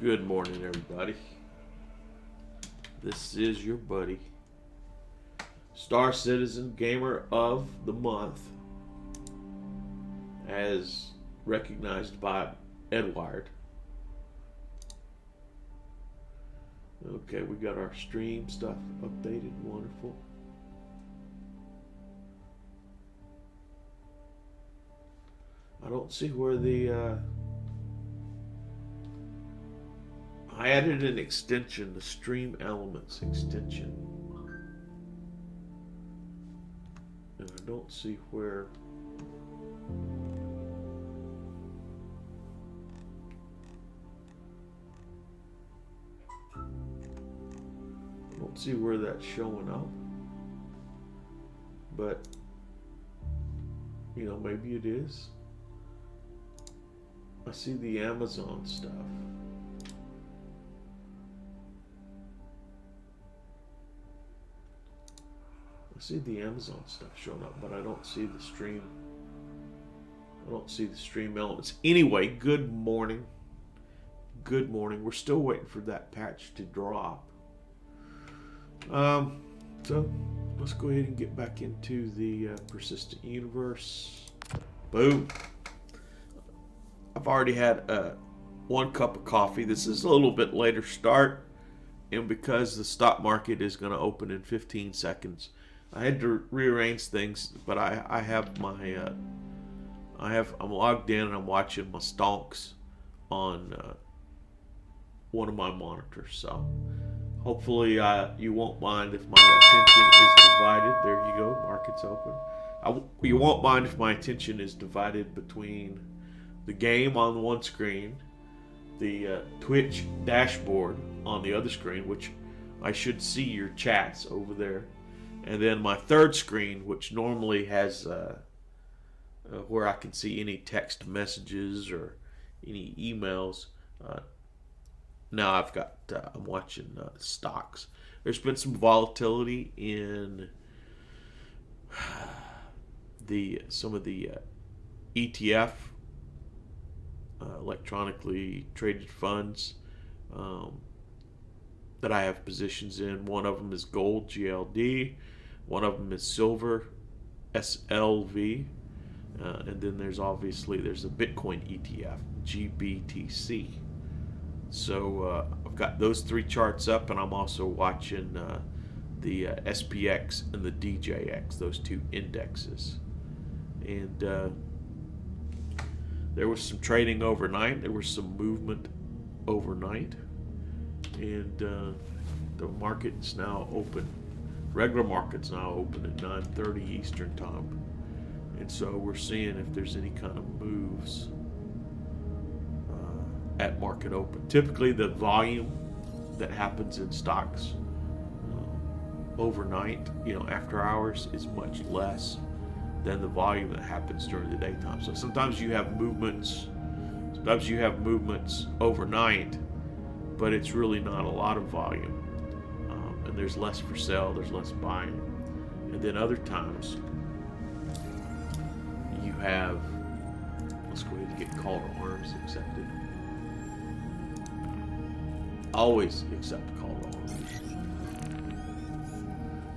Good morning, everybody. This is your buddy, Star Citizen Gamer of the Month, as recognized by Edward. Okay, we got our stream stuff updated. Wonderful. I don't see where I added an extension, the Stream Elements extension. And I don't see where. I don't see where that's showing up. But, maybe it is. I see the Amazon stuff. I see the Amazon stuff showing up, but I don't see the stream. I don't see the stream elements. Anyway, good morning. Good morning. We're still waiting for that patch to drop. So let's go ahead and get back into the persistent universe. Boom. I've already had one cup of coffee. This is a little bit later start, and because the stock market is going to open in 15 seconds, I had to rearrange things. But I have my I'm logged in and I'm watching my stonks on one of my monitors. So hopefully you won't mind if my attention is divided. There you go, market's open. You won't mind if my attention is divided between the game on one screen, the Twitch dashboard on the other screen, which I should see your chats over there, and then my third screen, which normally has where I can see any text messages or any emails. Now I've got I'm watching stocks. There's been some volatility in some of the ETF. Electronically traded funds that I have positions in. One of them is gold, GLD. One of them is silver, SLV. And then there's a Bitcoin ETF, GBTC. So I've got those three charts up, and I'm also watching the SPX and the DJX, those two indexes. And there was some trading overnight. There was some movement overnight. And the market's now open. Regular market's now open at 9:30 Eastern time. And so we're seeing if there's any kind of moves at market open. Typically the volume that happens in stocks overnight, after hours, is much less than the volume that happens during the daytime. So sometimes you have movements overnight, but it's really not a lot of volume. And there's less for sale, there's less buying. And then other times you have, let's go ahead and get call to arms accepted. Always accept call to arms.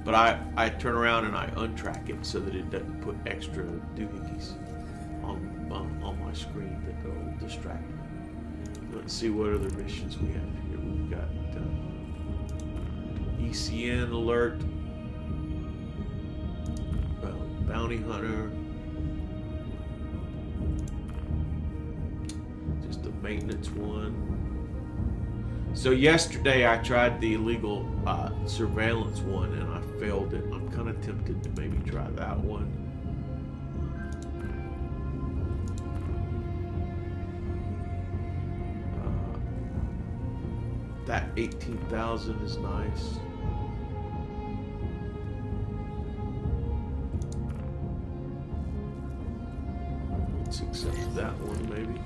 But I turn around and I untrack it so that it doesn't put extra doohickeys on my screen that will distract me. Let's see what other missions we have here. We've got ECN alert, bounty hunter, just a maintenance one. So yesterday I tried the illegal surveillance one and I failed it. I'm kind of tempted to maybe try that one. That 18,000 is nice. Let's accept that one maybe.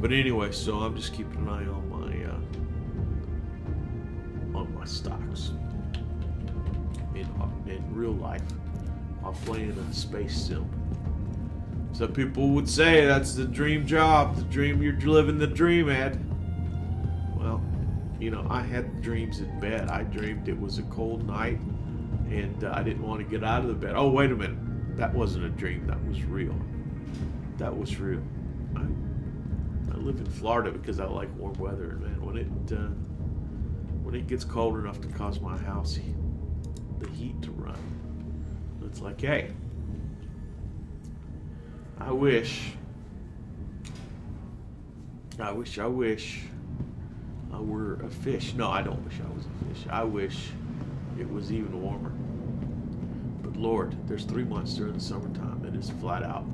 But anyway, so I'm just keeping an eye on my stocks. in real life while playing a space sim. Some people would say that's the dream job, the dream, you're living the dream, Ed. Well, I had dreams in bed. I dreamed it was a cold night and I didn't want to get out of the bed. Oh, wait a minute. That wasn't a dream. That was real. That was real. I live in Florida because I like warm weather, and man, when it gets cold enough to cause my house the heat to run, it's like, hey, I wish I were a fish. No, I don't wish I was a fish. I wish it was even warmer. But Lord, there's 3 months during the summertime. It is flat out,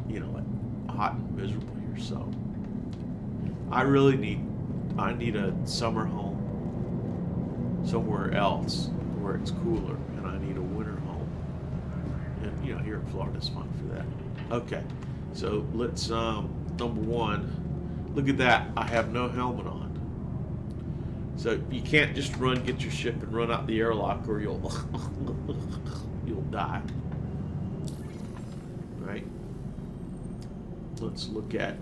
like hot and miserable here. So I need a summer home somewhere else where it's cooler, and I need a winter home. And here in Florida is fine for that. Okay, so let's number one. Look at that. I have no helmet on. So you can't just get your ship and run out the airlock, or you'll die. Right? Let's look at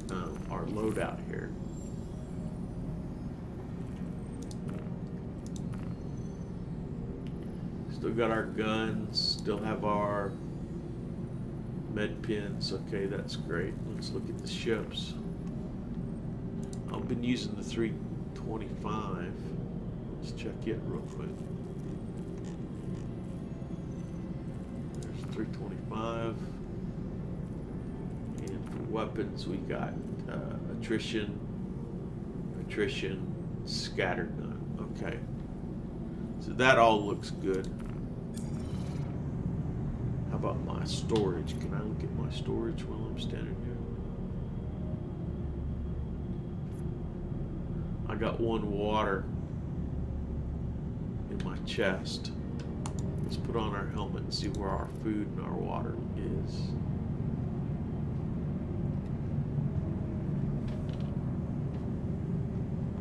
our loadout here. Still got our guns. Still have our med pins. Okay, that's great. Let's look at the ships. I've been using the 325. Let's check it real quick. There's 325. And for weapons, we got attrition, scattergun. Okay. So that all looks good. How about my storage? Can I look at my storage while I'm standing here? I got 1 water in my chest. Let's put on our helmet and see where our food and our water is.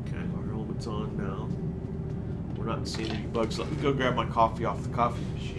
Okay, our helmet's on now. We're not seeing any bugs. Let me go grab my coffee off the coffee machine.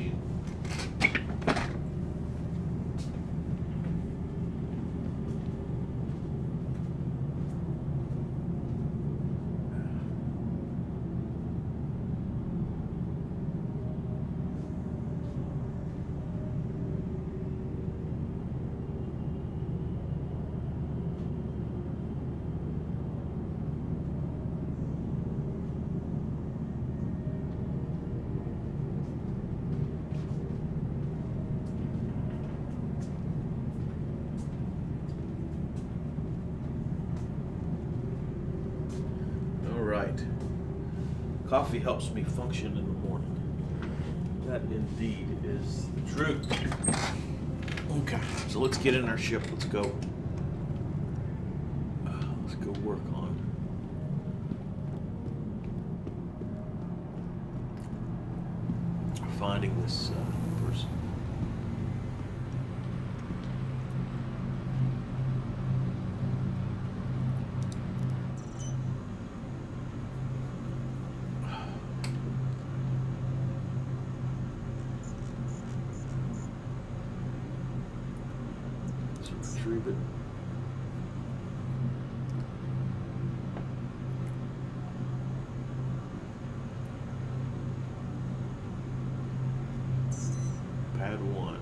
Coffee helps me function in the morning. That indeed is the truth. Okay, so let's get in our ship. Let's go. Let's go work on finding this person. Retrieve it. Pad 1.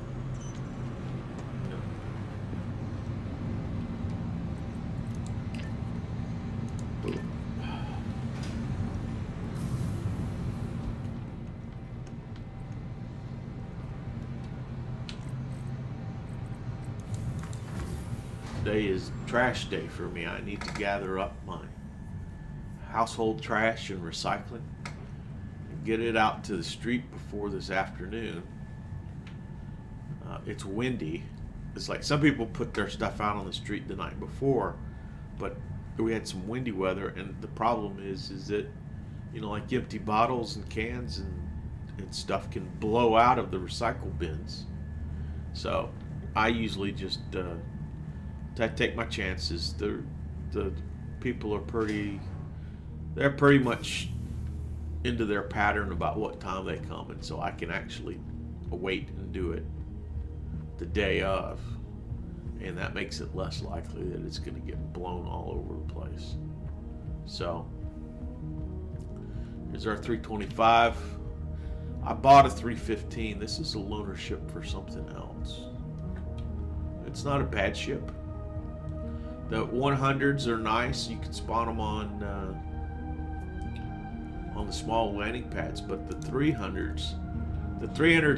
Today is trash day for me. I need to gather up my household trash and recycling and get it out to the street before this afternoon. It's windy. It's like some people put their stuff out on the street the night before, but we had some windy weather, and the problem is that like empty bottles and cans and stuff can blow out of the recycle bins. So I usually just I take my chances. The people are they're pretty much into their pattern about what time they come, and so I can actually wait and do it the day of, and that makes it less likely that it's going to get blown all over the place. So here's our 325. I bought a 315. This is a loaner ship for something else. It's not a bad ship. The 100s are nice. You can spawn them on the small landing pads, but the 300s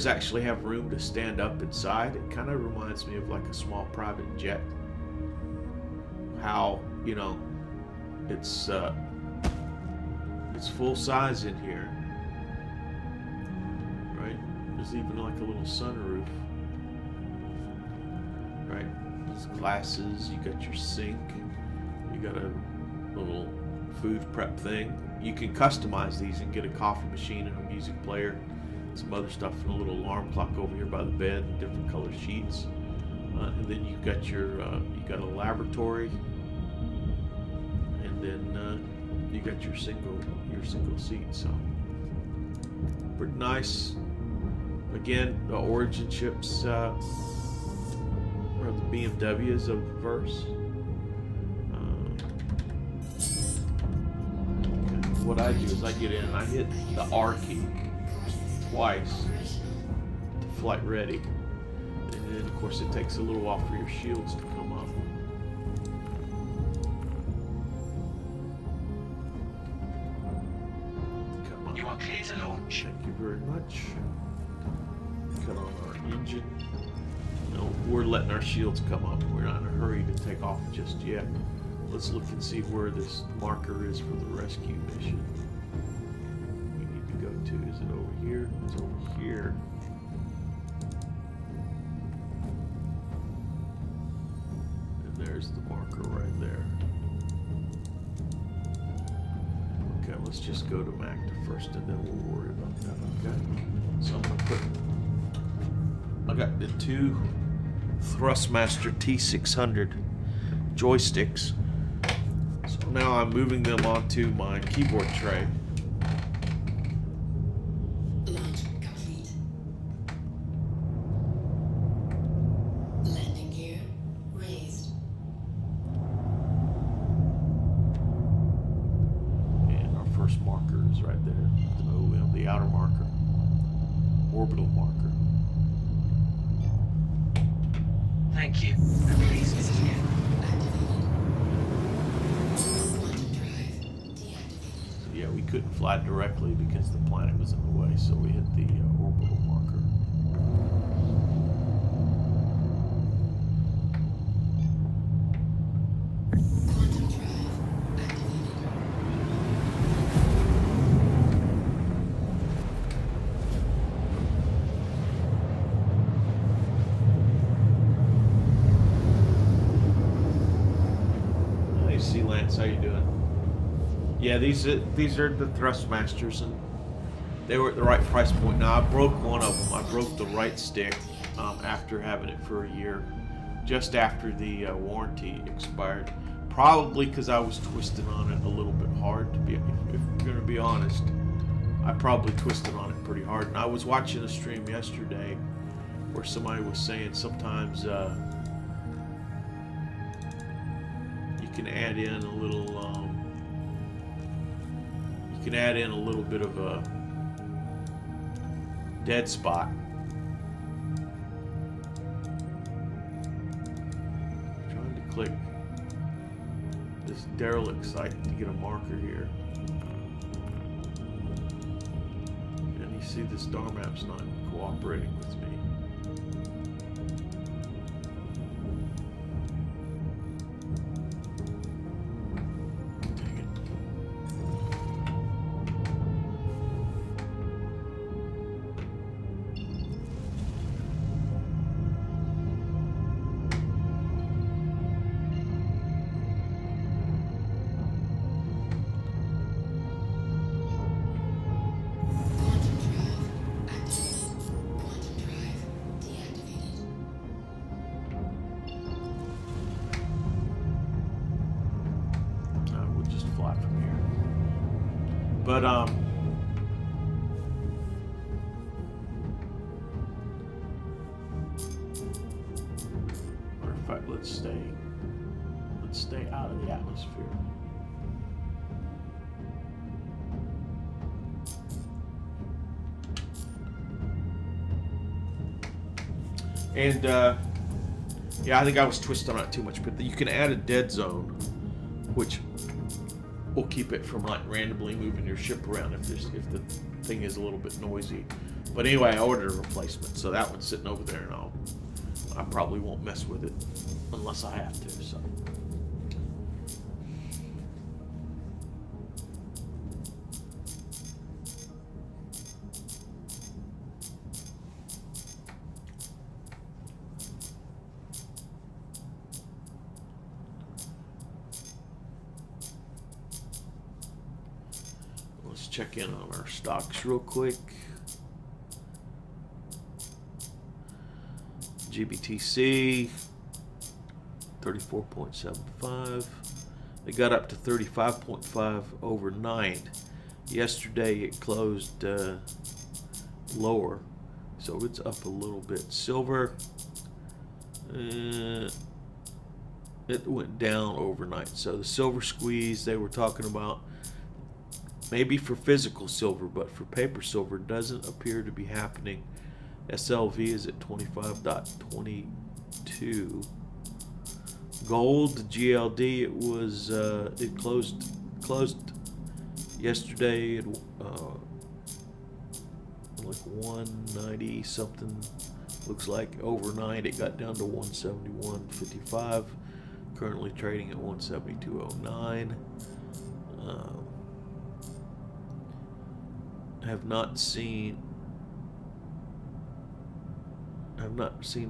actually have room to stand up inside. It kind of reminds me of like a small private jet. How, you know, it's full size in here, right? There's even like a little sunroof, right? There's glasses. You got your sink. You got a little food prep thing. You can customize these and get a coffee machine and a music player, some other stuff, and a little alarm clock over here by the bed, and different color sheets. And then you got your you got a lavatory, and then you got your single seat. So pretty nice. Again, the Origin ships are the BMWs of the verse. What I do is I get in and I hit the R key twice to flight ready, and then of course it takes a little while for your shields to come up. Come on. You are clear to launch. Thank you very much. Cut on our engine. No, we're letting our shields come up. We're not in a hurry to take off just yet. Let's look and see where this marker is for the rescue mission. We need to go to, is it over here? It's over here. And there's the marker right there. Okay, let's just go to Magda first and then we'll worry about that, okay? So I'm gonna I got the two Thrustmaster T600 joysticks. So now I'm moving them onto my keyboard tray. Launch complete. Landing gear raised. And our first marker is right there. The outer marker. Orbital marker. Thank you. The release is here. Yeah, we couldn't fly directly because the planet was in the way, so we hit the orbital marker. Quantum drive activated. Hey, C Lance, how you doing? Yeah, these are the Thrustmasters, and they were at the right price point. Now I broke one of them. I broke the right stick after having it for a year, just after the warranty expired. Probably because I was twisting on it a little bit hard. To be, if we're gonna be honest, I probably twisted on it pretty hard. And I was watching a stream yesterday where somebody was saying sometimes you can add in a little. You can add in a little bit of a dead spot. I'm trying to click this derelict site to get a marker here. And you see the star map's not cooperating with me. But let's stay out of the atmosphere. And yeah, I think I was twisting on it too much, but you can add a dead zone, which will keep it from like randomly moving your ship around if the thing is a little bit noisy. But anyway, I ordered a replacement, so that one's sitting over there, and I probably won't mess with it unless I have to. So. Let's check in on our stocks real quick. GBTC 34.75. It got up to 35.5 overnight. Yesterday it closed lower, so it's up a little bit. Silver, it went down overnight. So the silver squeeze they were talking about, maybe for physical silver, but for paper silver, doesn't appear to be happening. SLV is at 25.22. Gold, GLD, it was it closed yesterday at like 190 something. Looks like overnight it got down to 171.55. Currently trading at 172.09. Have not seen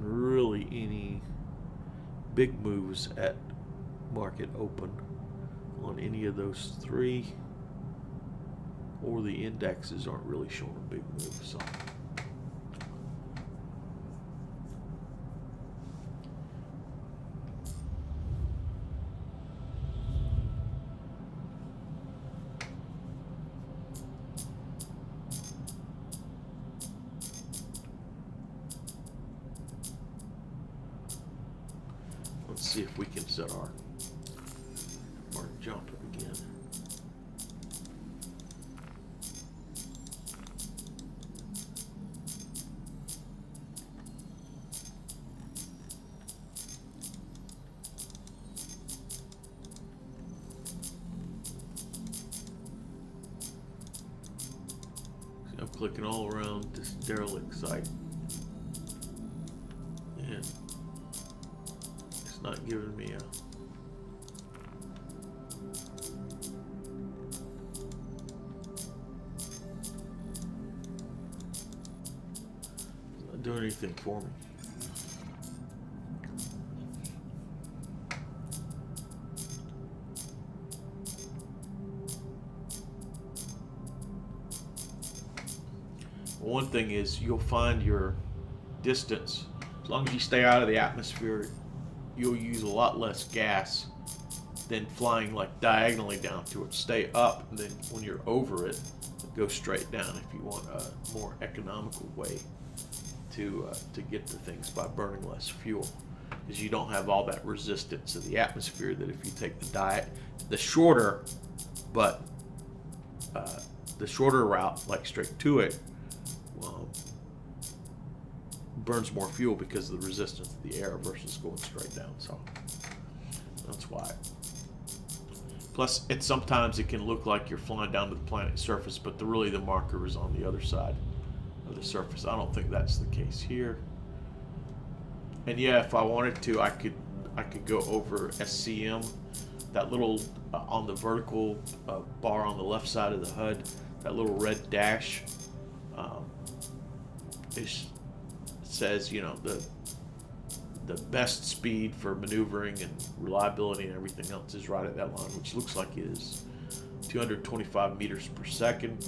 really any big moves at market open on any of those three, or the indexes aren't really showing a big move. So let's see if we can set our jump again. See, I'm clicking all around this derelict site, and not giving me not doing anything for me. One thing is you'll find your distance, as long as you stay out of the atmosphere, you'll use a lot less gas than flying like diagonally down to it. Stay up, and then when you're over it, go straight down if you want a more economical way to get to things by burning less fuel, because you don't have all that resistance of the atmosphere that if you take the shorter route, like straight to it, burns more fuel because of the resistance of the air versus going straight down. So that's why. Plus, sometimes it can look like you're flying down to the planet's surface, but the marker is on the other side of the surface. I don't think that's the case here. And yeah, if I wanted to, I could go over SCM, that little on the vertical bar on the left side of the HUD, that little red dash. It says, you know, the best speed for maneuvering and reliability and everything else is right at that line, which looks like it is 225 meters per second.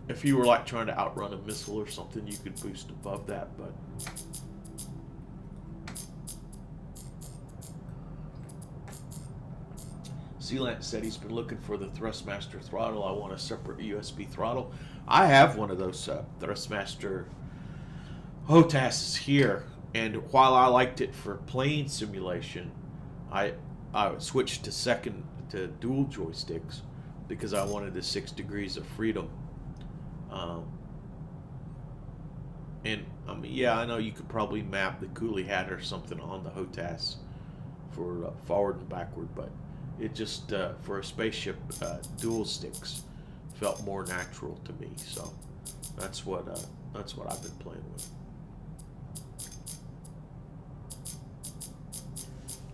If you were like trying to outrun a missile or something, you could boost above that, but Sealant said he's been looking for the Thrustmaster throttle. I want a separate USB throttle. I have one of those Thrustmaster HOTASs here. And while I liked it for plane simulation, I switched to dual joysticks because I wanted the 6 degrees of freedom. And I mean, yeah, I know you could probably map the coolie hat or something on the HOTAS for forward and backward, but it just for a spaceship, dual sticks felt more natural to me. So that's what I've been playing with.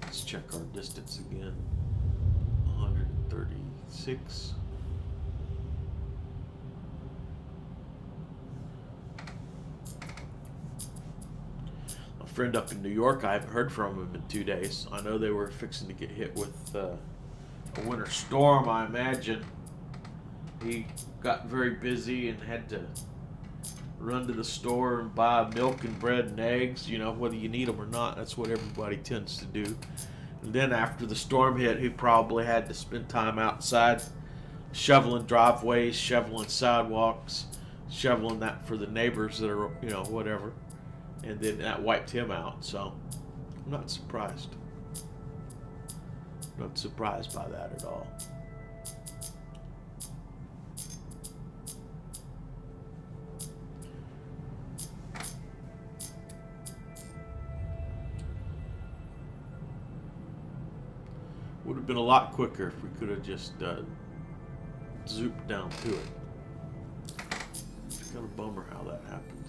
Let's check our distance again. 136. A friend up in New York, I haven't heard from him in 2 days. I know they were fixing to get hit with a winter storm, I imagine. He got very busy and had to run to the store and buy milk and bread and eggs, you know, whether you need them or not. That's what everybody tends to do. And then after the storm hit, he probably had to spend time outside shoveling driveways, shoveling sidewalks, shoveling that for the neighbors that are, you know, whatever. And then that wiped him out. So I'm not surprised. Not surprised by that at all. Would have been a lot quicker if we could have just zooped down to it. It's kind of a bummer how that happened.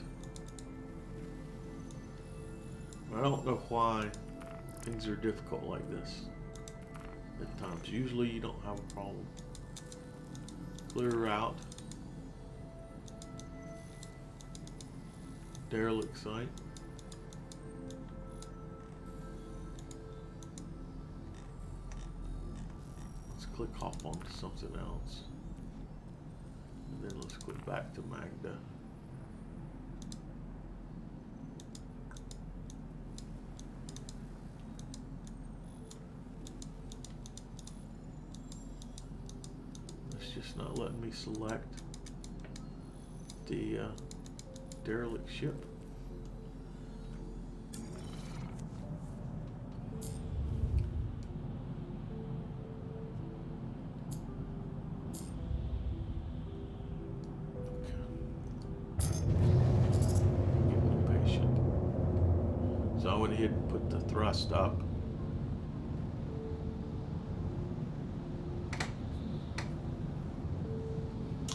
I don't know why things are difficult like this at times. Usually you don't have a problem. Clear route. Derelict site. Click off onto something else, and then let's click back to Magda. It's just not letting me select the derelict ship. So I went ahead and put the thrust up.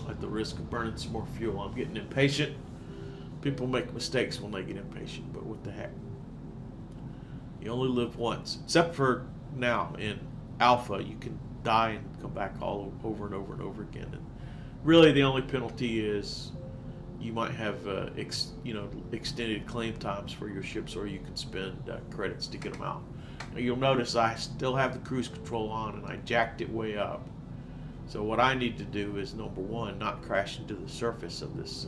At the risk of burning some more fuel. I'm getting impatient. People make mistakes when they get impatient, but what the heck? You only live once. Except for now in Alpha, you can die and come back all over and over and over again. And really the only penalty is you might have extended claim times for your ships, or you can spend credits to get them out. Now you'll notice I still have the cruise control on and I jacked it way up. So what I need to do is, number one, not crash into the surface of this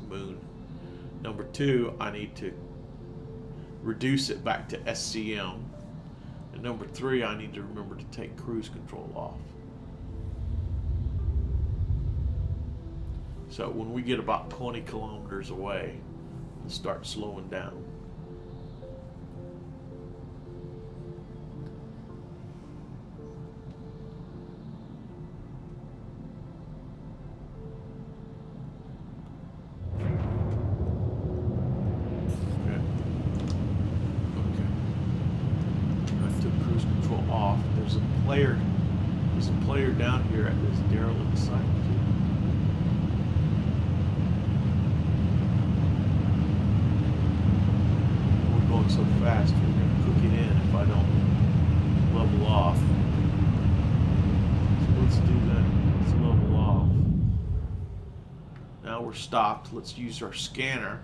moon. Number two, I need to reduce it back to SCM. And number three, I need to remember to take cruise control off. So when we get about 20 kilometers away, we'll start slowing down. Okay. I took cruise control off. There's a player down here at this derelict site too. So fast, we're going to cook it in if I don't level off. So let's do that. Let's level off. Now we're stopped. Let's use our scanner.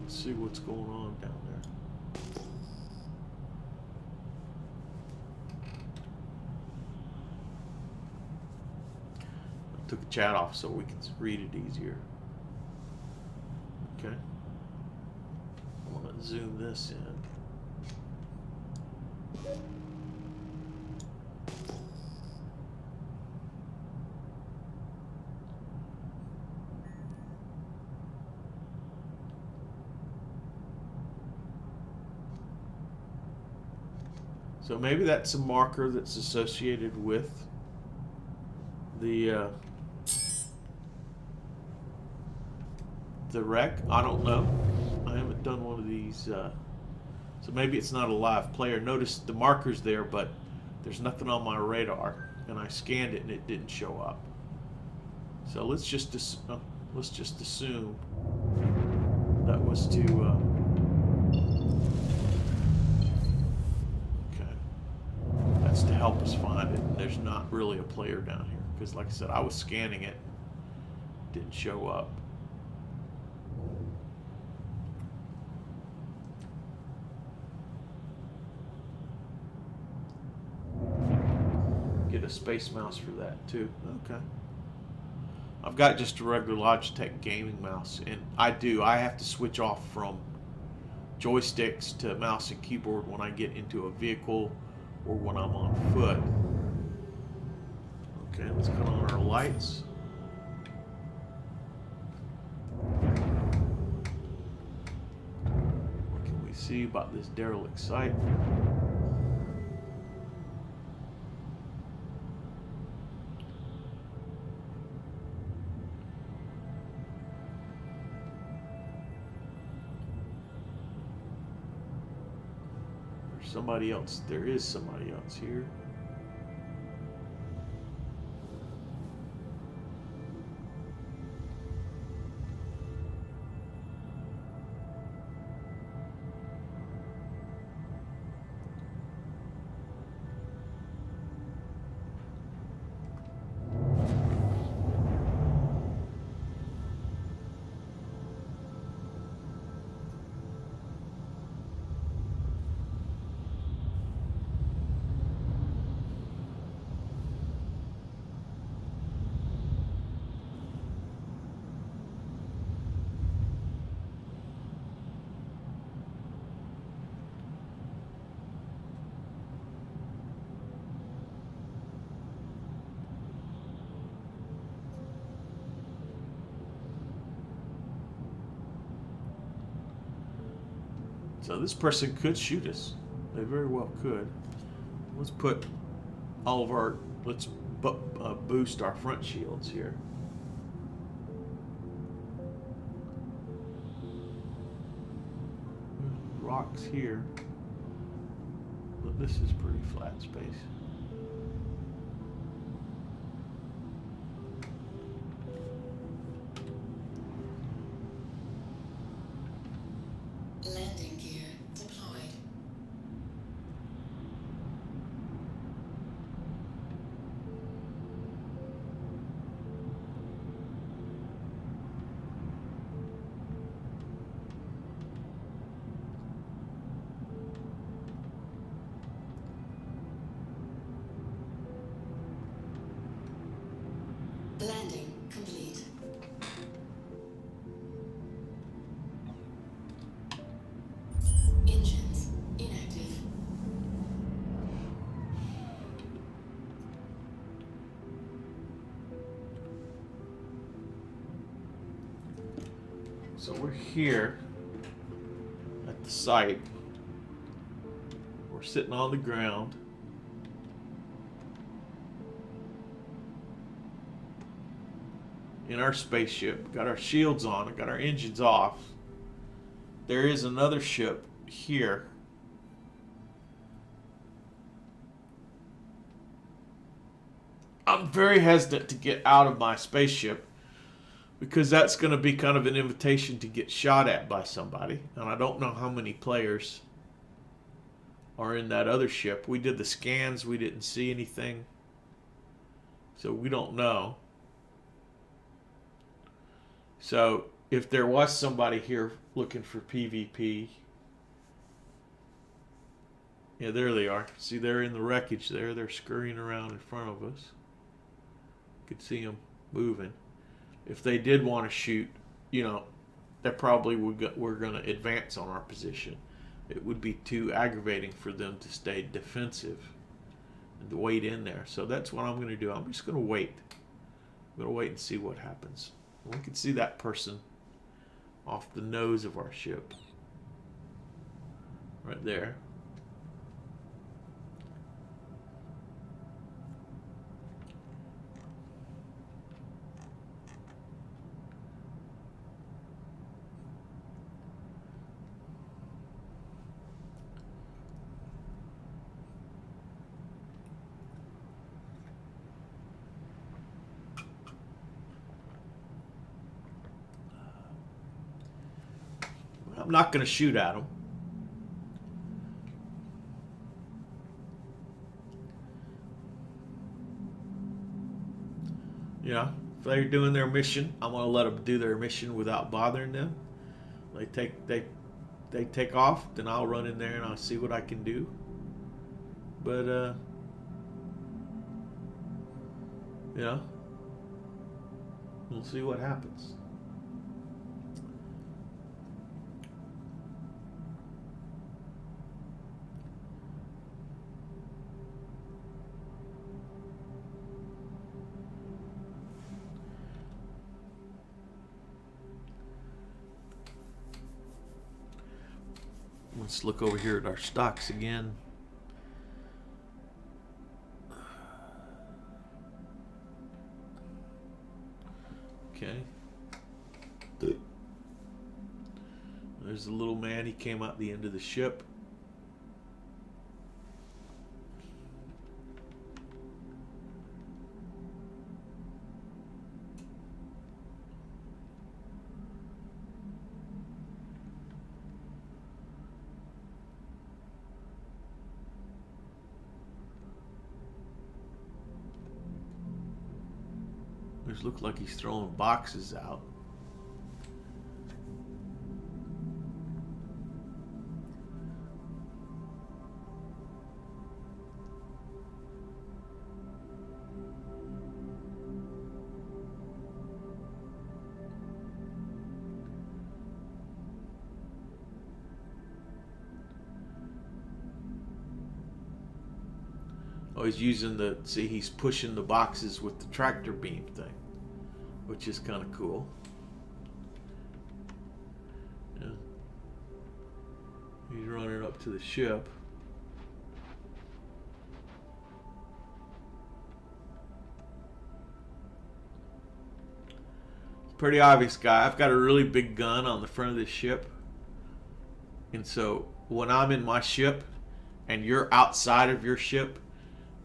Let's see what's going on down there. Took the chat off so we can read it easier. Okay. I want to zoom this in. So maybe that's a marker that's associated with the wreck. I don't know. I haven't done one of these. So maybe it's not a live player. Notice the marker's there, but there's nothing on my radar, and I scanned it and it didn't show up. So let's just assume that was to. Okay, that's to help us find it. There's not really a player down here because, like I said, I was scanning it, didn't show up. Get a space mouse for that too. Okay. I've got just a regular Logitech gaming mouse, and I have to switch off from joysticks to mouse and keyboard when I get into a vehicle or when I'm on foot. Okay, let's cut on our lights. What can we see about this derelict site? Somebody else. There is somebody else here. So this person could shoot us. They very well could. Let's put all of our, let's boost our front shields here. Rocks here. But this is pretty flat space. Landing gear deployed. Landing complete. Engines inactive. So we're here at the site. We're sitting on the ground. In our spaceship, got our shields on, got our engines off. There is another ship here. I'm very hesitant to get out of my spaceship because that's going to be kind of an invitation to get shot at by somebody. And I don't know how many players are in that other ship. We did the scans, we didn't see anything. So we don't know. So if there was somebody here looking for PvP, yeah, there they are. See, they're in the wreckage there. They're scurrying around in front of us. You could see them moving. If they did want to shoot, you know, they probably we're going to advance on our position. It would be too aggravating for them to stay defensive and to wait in there. So that's what I'm going to do. I'm just going to wait. I'm going to wait and see what happens. We can see that person off the nose of our ship. Right there. I'm not going to shoot at them. You know, if they're doing their mission, I'm going to let them do their mission without bothering them. They take off, then I'll run in there and I'll see what I can do. But you know, we'll see what happens. Let's look over here at our stocks again. Okay. There's the little man. He came out the end of the ship. It looks like he's throwing boxes out. Oh, he's using the, see, he's pushing the boxes with the tractor beam thing, which is kind of cool. Yeah. He's running up to the ship. It's pretty obvious, guy. I've got a really big gun on the front of this ship. And so when I'm in my ship and you're outside of your ship,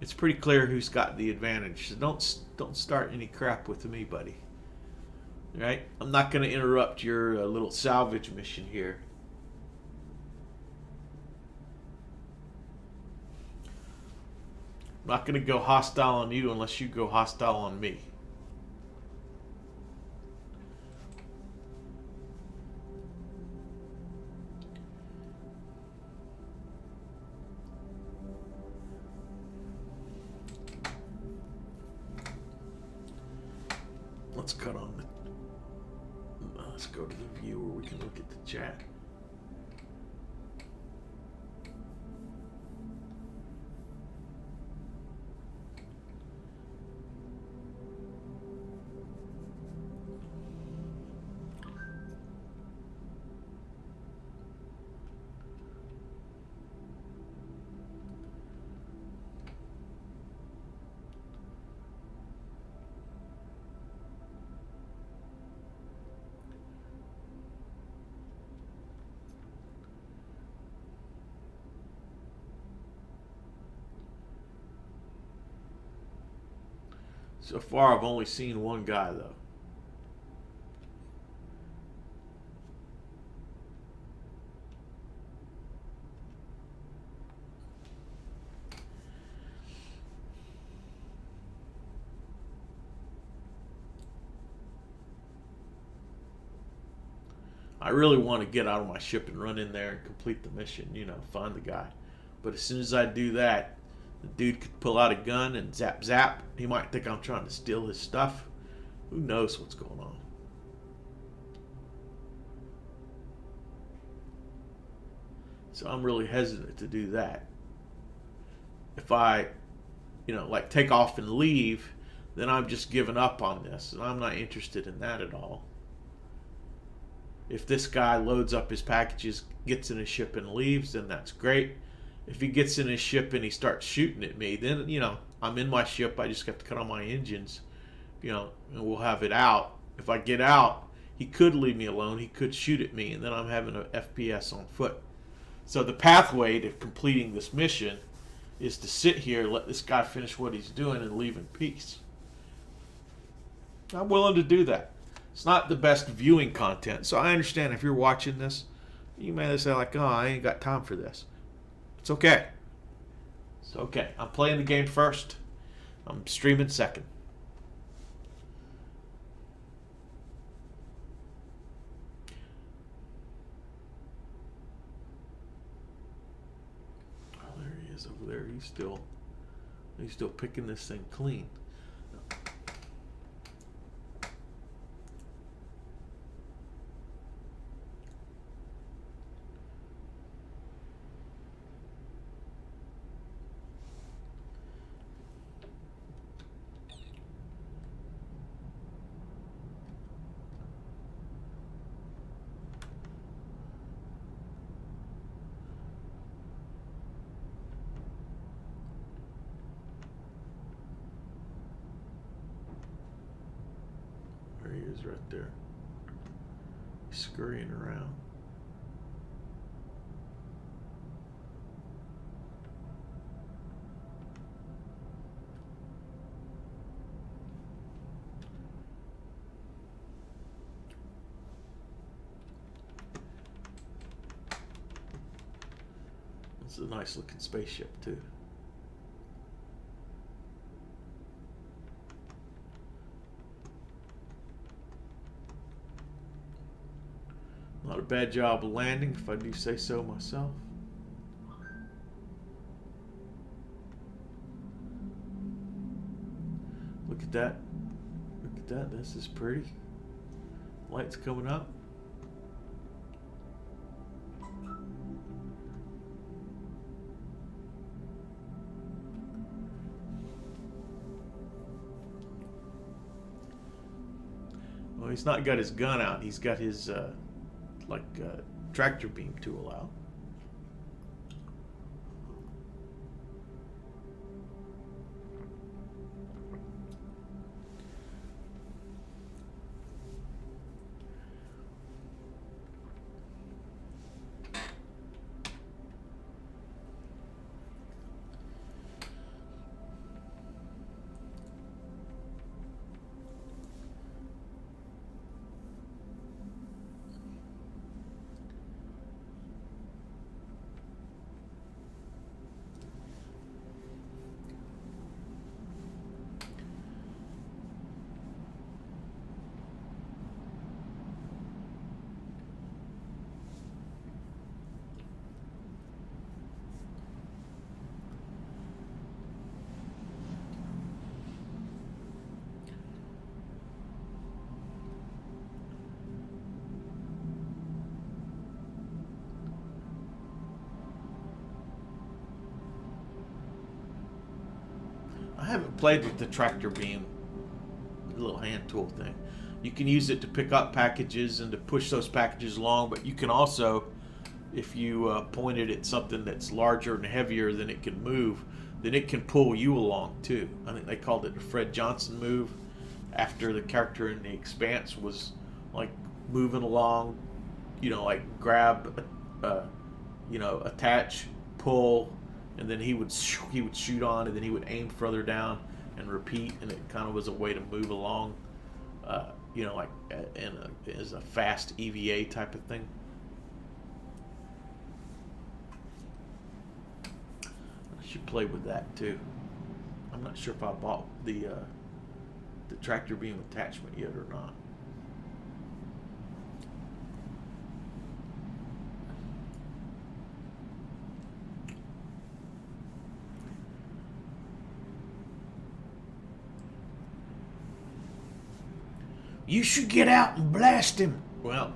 it's pretty clear who's got the advantage. So don't start any crap with me, buddy. Right? I'm not going to interrupt your little salvage mission here. I'm not going to go hostile on you unless you go hostile on me. Let's cut on the... Let's go to the view where we can look at the chat. So far, I've only seen one guy, though. I really want to get out of my ship and run in there and complete the mission, you know, find the guy. But as soon as I do that, the dude could pull out a gun and zap zap. He might think I'm trying to steal his stuff. Who knows what's going on? So I'm really hesitant to do that. If I, you know, like take off and leave, then I'm just giving up on this. And I'm not interested in that at all. If this guy loads up his packages, gets in his ship and leaves, then that's great. If he gets in his ship and he starts shooting at me, then, you know, I'm in my ship. I just have to cut on my engines, you know, and we'll have it out. If I get out, he could leave me alone. He could shoot at me, and then I'm having an FPS on foot. So the pathway to completing this mission is to sit here, let this guy finish what he's doing, and leave in peace. I'm willing to do that. It's not the best viewing content, so I understand if you're watching this, You may say like, oh, I ain't got time for this. It's okay. It's okay. I'm playing the game first. I'm streaming second. Oh, there he is over there. He's still picking this thing clean. There he is right there. He's scurrying around. It's a nice looking spaceship too. Not a bad job of landing, if I do say so myself. Look at that. Look at that. This is pretty. Lights coming up. Well, he's not got his gun out. He's got his tractor beam tool out. I haven't played with the tractor beam, the little hand tool thing. You can use it to pick up packages and to push those packages along, but you can also, if you point it at something that's larger and heavier than it can move, then it can pull you along too. I think they called it the Fred Johnson move, after the character in The Expanse was like moving along, like grab, attach, pull, and then he would shoot on, and then he would aim further down and repeat, and it kind of was a way to move along, as a fast EVA type of thing. I should play with that too. I'm not sure if I bought the tractor beam attachment yet or not. You should get out and blast him. Well,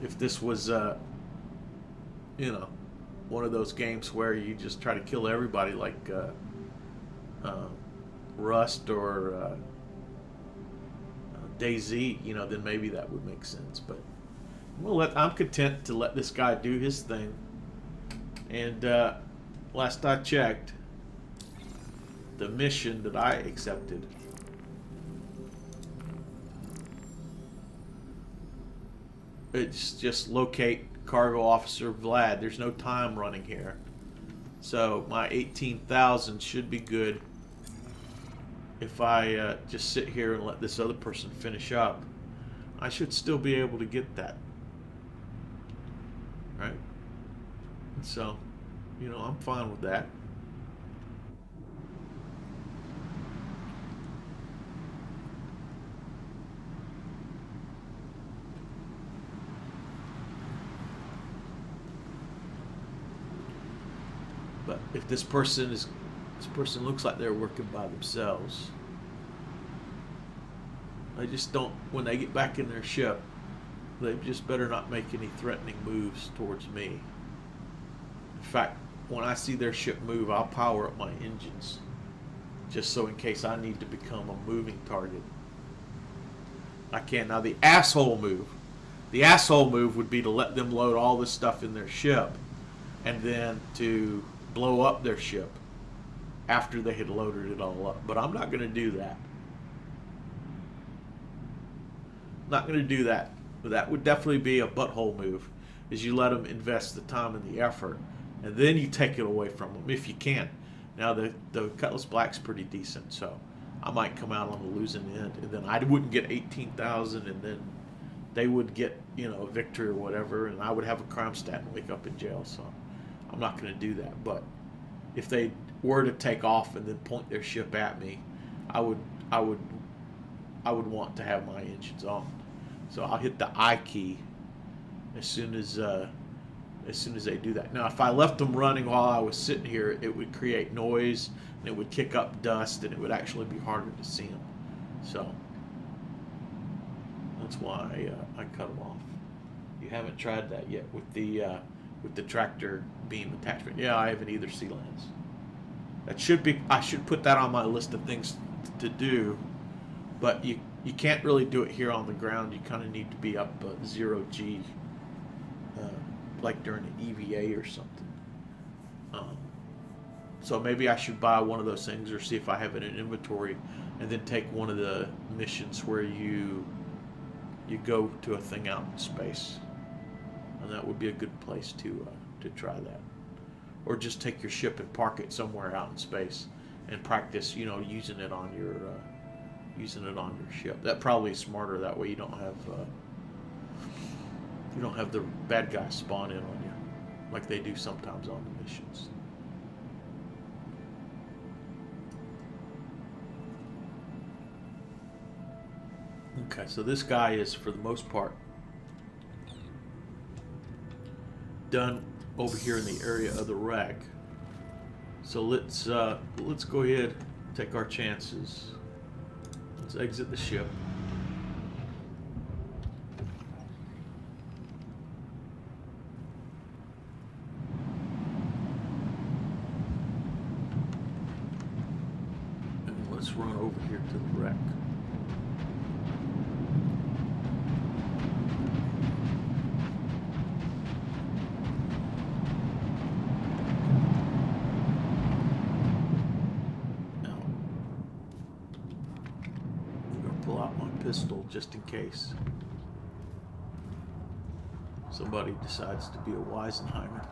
if this was, one of those games where you just try to kill everybody like Rust or DayZ, then maybe that would make sense. But I'm content to let this guy do his thing. And last I checked, the mission that I accepted, it's just locate cargo officer Vlad. There's no time running here. So my 18,000 should be good if I just sit here and let this other person finish up. I should still be able to get that. So, I'm fine with that. But if this person looks like they're working by themselves, I just don't. When they get back in their ship, they just better not make any threatening moves towards me. In fact, when I see their ship move, I'll power up my engines, just so in case I need to become a moving target, I can. Now the asshole move would be to let them load all this stuff in their ship, and then to blow up their ship after they had loaded it all up. But I'm not going to do that. Not going to do that. That would definitely be a butthole move, is you let them invest the time and the effort, and then you take it away from them if you can. Now the Cutlass Black's pretty decent, so I might come out on the losing end, and then I wouldn't get 18,000, and then they would get a victory or whatever, and I would have a crime stat and wake up in jail. So I'm not going to do that. But if they were to take off and then point their ship at me, I would want to have my engines on. So I'll hit the I key as soon as they do that. Now, if I left them running while I was sitting here, it would create noise and it would kick up dust, and it would actually be harder to see them. So that's why I cut them off. You haven't tried that yet with the tractor beam attachment. Yeah, I haven't either, Sealands. I should put that on my list of things to do, but you can't really do it here on the ground. You kind of need to be up 0G, like during an EVA or something. So maybe I should buy one of those things, or see if I have it in inventory, and then take one of the missions where you go to a thing out in space, and that would be a good place to try that. Or just take your ship and park it somewhere out in space and practice, using it on your ship. That probably is smarter. That way you don't have the bad guys spawn in on you like they do sometimes on the missions. Okay, so this guy is, for the most part, done over here in the area of the wreck. So let's go ahead, take our chances. Let's exit the ship. And let's run over here to the wreck. Pistol just in case somebody decides to be a Weisenheimer.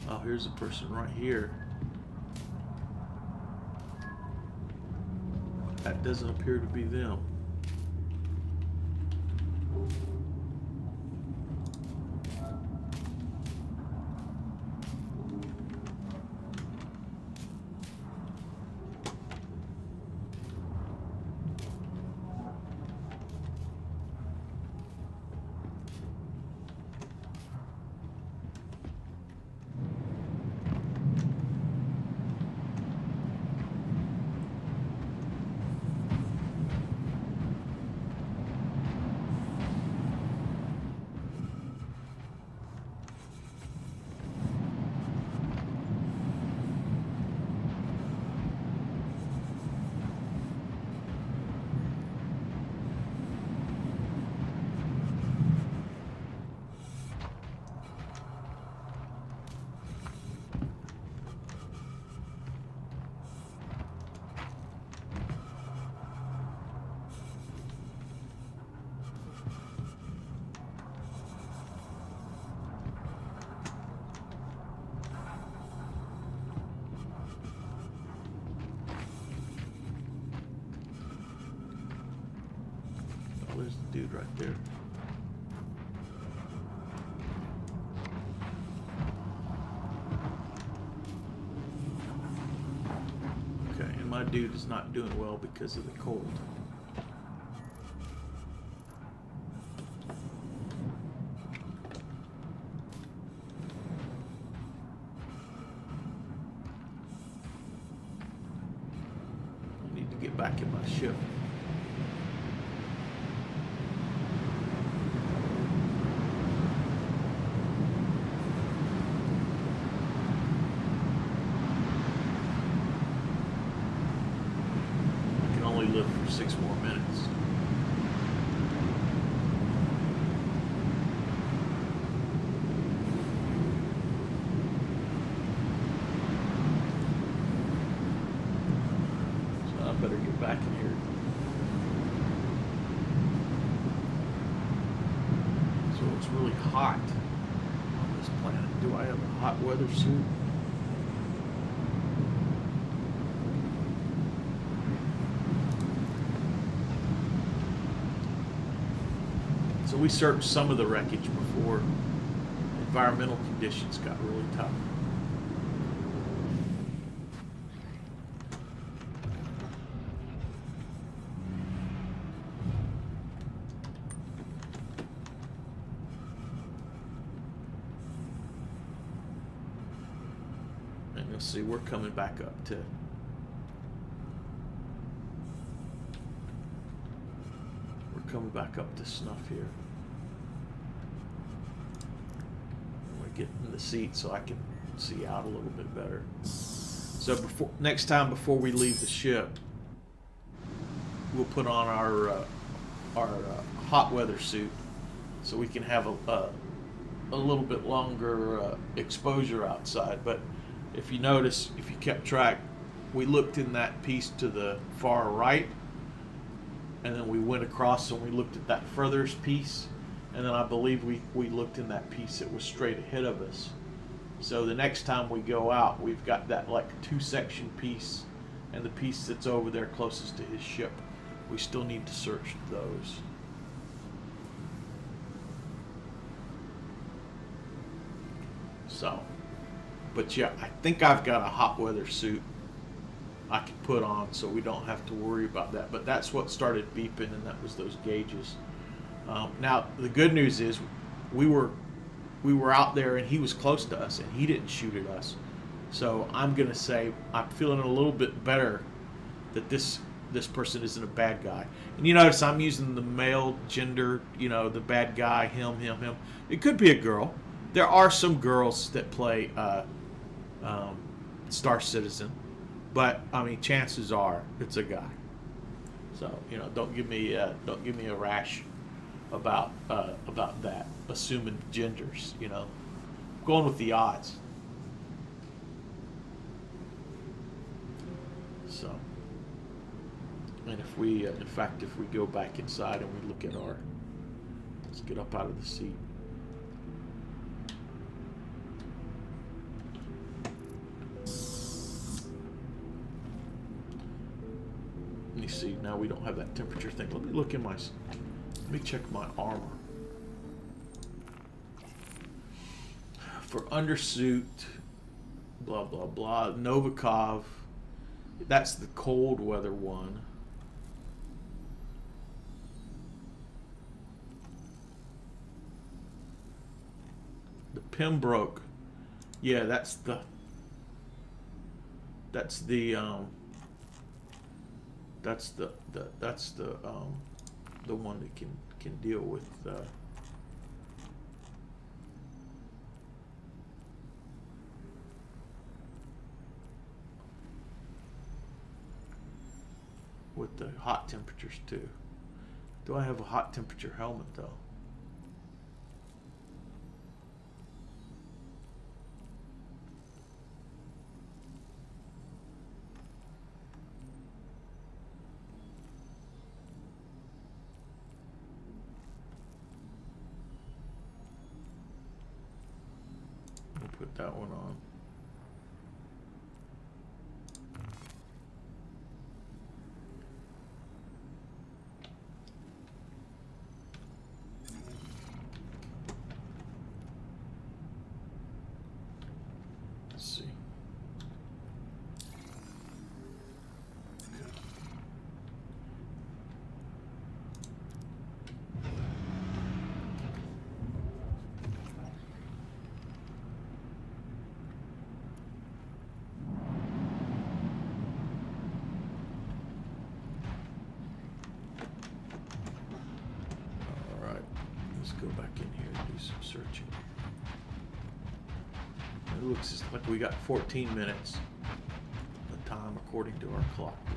Oh, here's a person right here. That doesn't appear to be them. dude right there. Okay, and my dude is not doing well because of the cold. I need to get back in my ship. Live for 6 more minutes. So I better get back in here. So it's really hot on this planet. Do I have a hot weather suit? So we searched some of the wreckage before environmental conditions got really tough. And you'll see we're coming back up to snuff here. Get in the seat so I can see out a little bit better. So next time before we leave the ship, we'll put on our hot weather suit so we can have a little bit longer exposure outside. But if you notice, if you kept track, we looked in that piece to the far right, and then we went across and we looked at that furthest piece. And then I believe we looked in that piece that was straight ahead of us. So the next time we go out, we've got that like 2-section piece and the piece that's over there closest to his ship. We still need to search those. So, but yeah, I think I've got a hot weather suit I can put on so we don't have to worry about that. But that's what started beeping, and that was those gauges. Now the good news is we were out there and he was close to us and he didn't shoot at us. So I'm gonna say I'm feeling a little bit better that this person isn't a bad guy. And you notice I'm using the male gender, the bad guy, him. It could be a girl. There are some girls that play Star Citizen, but I mean chances are it's a guy. So don't give me a rash about that, assuming genders, going with the odds. So, and if we go back inside and we look at let's get up out of the seat. Let me see, now we don't have that temperature thing. Let me check my armor. For undersuit, blah, blah, blah, Novikov, that's the cold weather one. The Pembroke, yeah, that's the one that can deal with the hot temperatures too. Do I have a hot temperature helmet though? Put that one on. Let's go back in here and do some searching. It looks just like we got 14 minutes of time according to our clock there.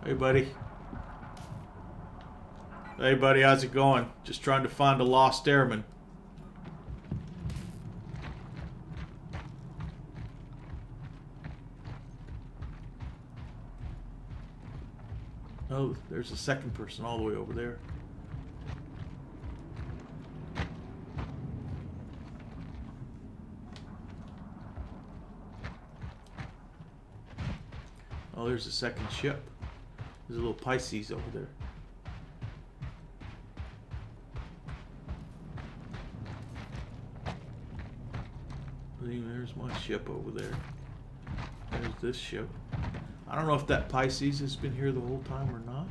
Hey, buddy. Hey, buddy, how's it going? Just trying to find a lost airman. Oh, there's a second person all the way over there. Oh, there's a second ship. There's a little Pisces over there. There's my ship over there. There's this ship. I don't know if that Pisces has been here the whole time or not.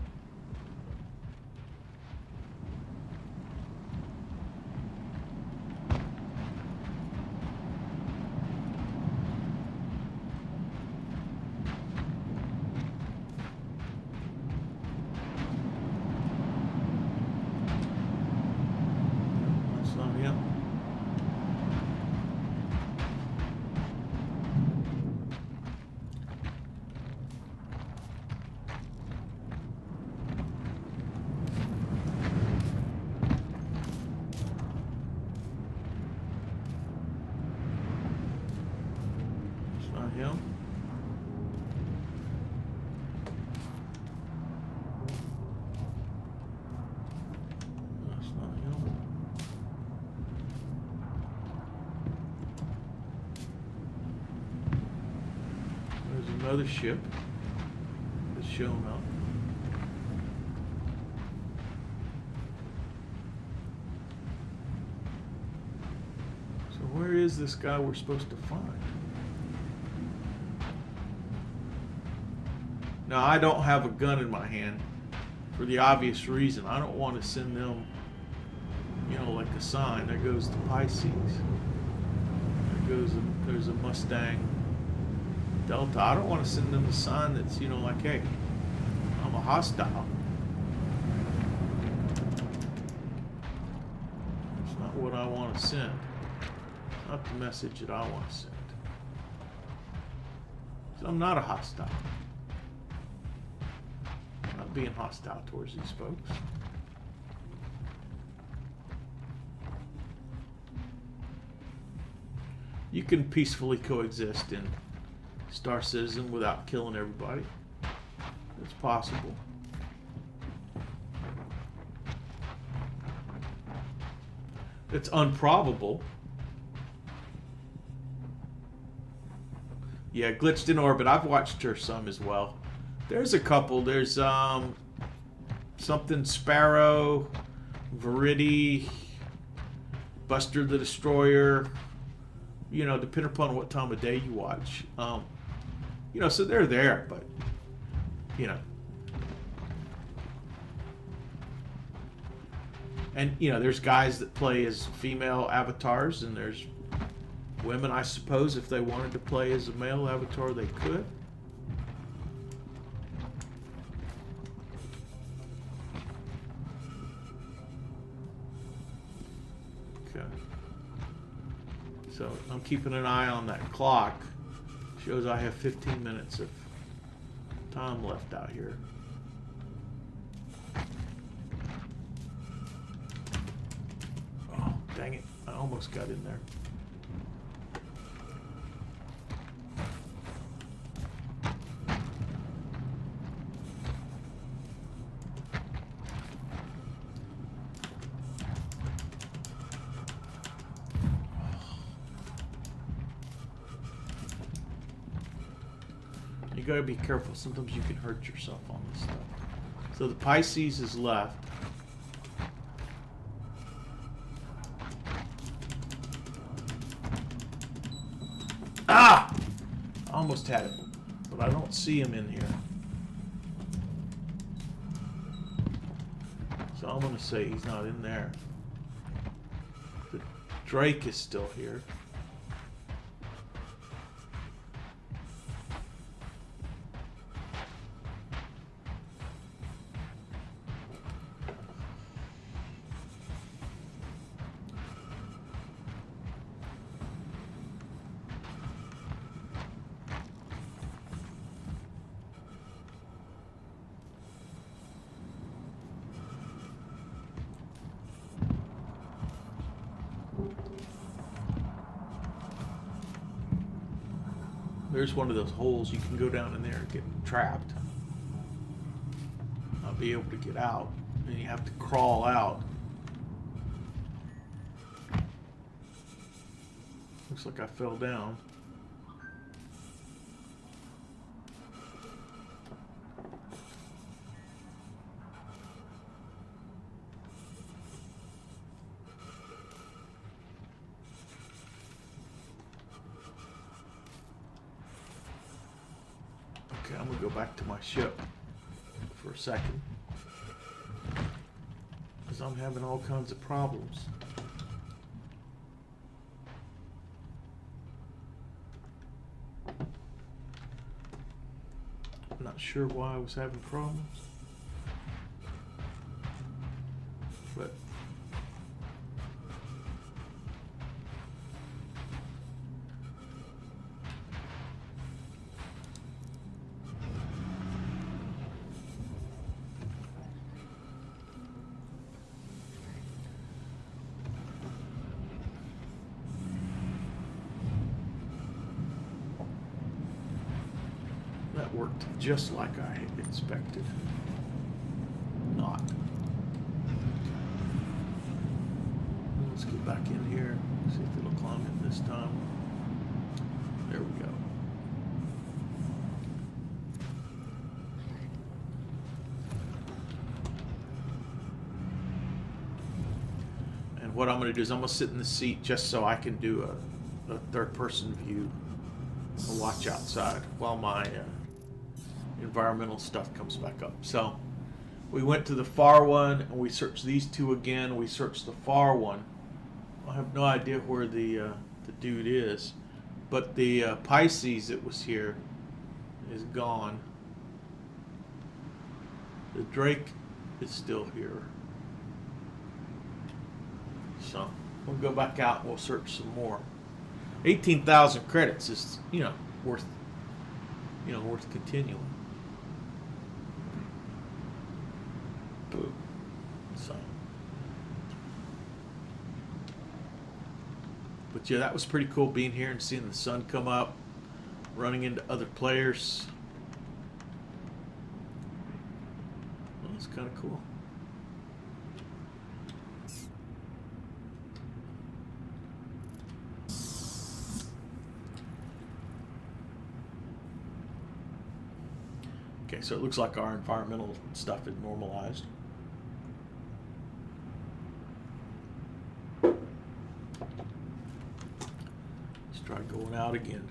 That's not him. Him. That's not him. There's another ship that's showing up. So where is this guy we're supposed to find? Now, I don't have a gun in my hand for the obvious reason. I don't want to send them, you know, like a sign. There goes the Pisces. There's a Mustang Delta. I don't want to send them a sign that's, you know, like, hey, I'm a hostile. That's not what I want to send. It's not the message that I want to send. So I'm not a hostile. Being hostile towards these folks. You can peacefully coexist in Star Citizen without killing everybody. It's possible. It's unprobable. Yeah, Glitched in Orbit. I've watched her some as well. There's a couple. There's something Sparrow, Viridi, Buster the Destroyer. You know, depending upon what time of day you watch. You know, so they're there, but you know. And you know, there's guys that play as female avatars, and there's women, I suppose, if they wanted to play as a male avatar, they could. So I'm keeping an eye on that clock. Shows I have 15 minutes of time left out here. Oh, dang it. I almost got in there. You gotta be careful. Sometimes you can hurt yourself on this stuff. So the Pisces is left. Ah! I almost had it, but I don't see him in here. So I'm gonna say he's not in there. Drake is still here. There's one of those holes. You can go down in there and get trapped. Not be able to get out. And you have to crawl out. Looks like I fell down. Okay, I'm gonna go back to my ship for a second, because I'm having all kinds of problems. I'm not sure why I was having problems, but that worked just like I expected. Not. Let's get back in here, see if it'll climb it this time. There we go. And what I'm going to do is I'm going to sit in the seat just so I can do a third-person view, a watch outside while my environmental stuff comes back up. So we went to the far one and we searched these two again. We searched the far one. I have no idea where the dude is, but the Pisces that was here is gone. The Drake is still here. So we'll go back out and we'll search some more. 18,000 credits is, worth continuing. Boom. So, but yeah, that was pretty cool being here and seeing the sun come up, running into other players. Well, that's kind of cool. Okay, so it looks like our environmental stuff is normalized. Let's try going out again.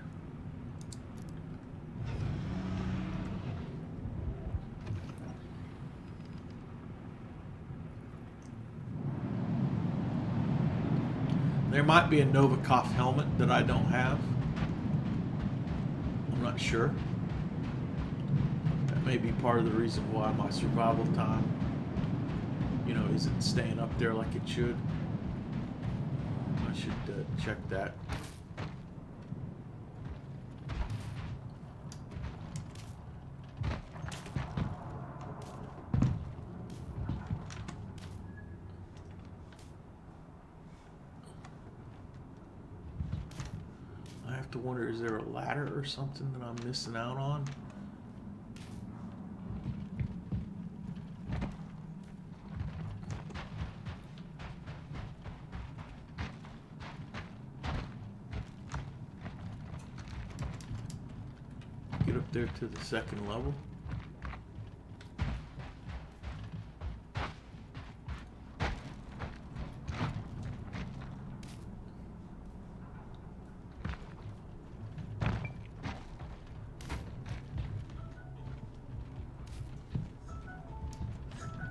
There might be a Novikov helmet that I don't have. I'm not sure. That may be part of the reason why my survival time, isn't staying up there like it should. I should check that. I have to wonder, is there a ladder or something that I'm missing out on? Get up there to the second level.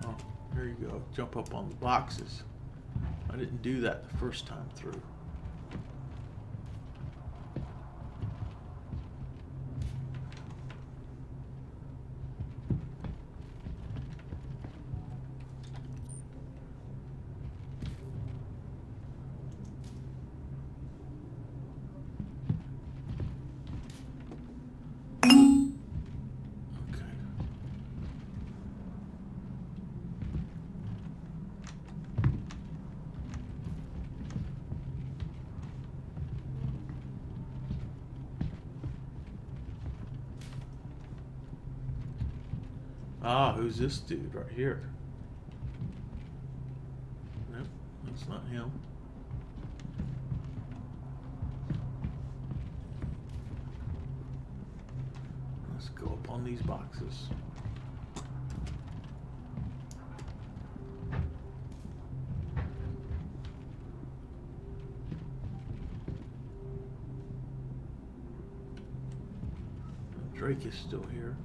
Oh, there you go. Jump up on the boxes. I didn't do that the first time through. Ah, who's this dude right here? Nope, that's not him. Let's go up on these boxes. Drake is still here.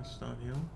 That's not him.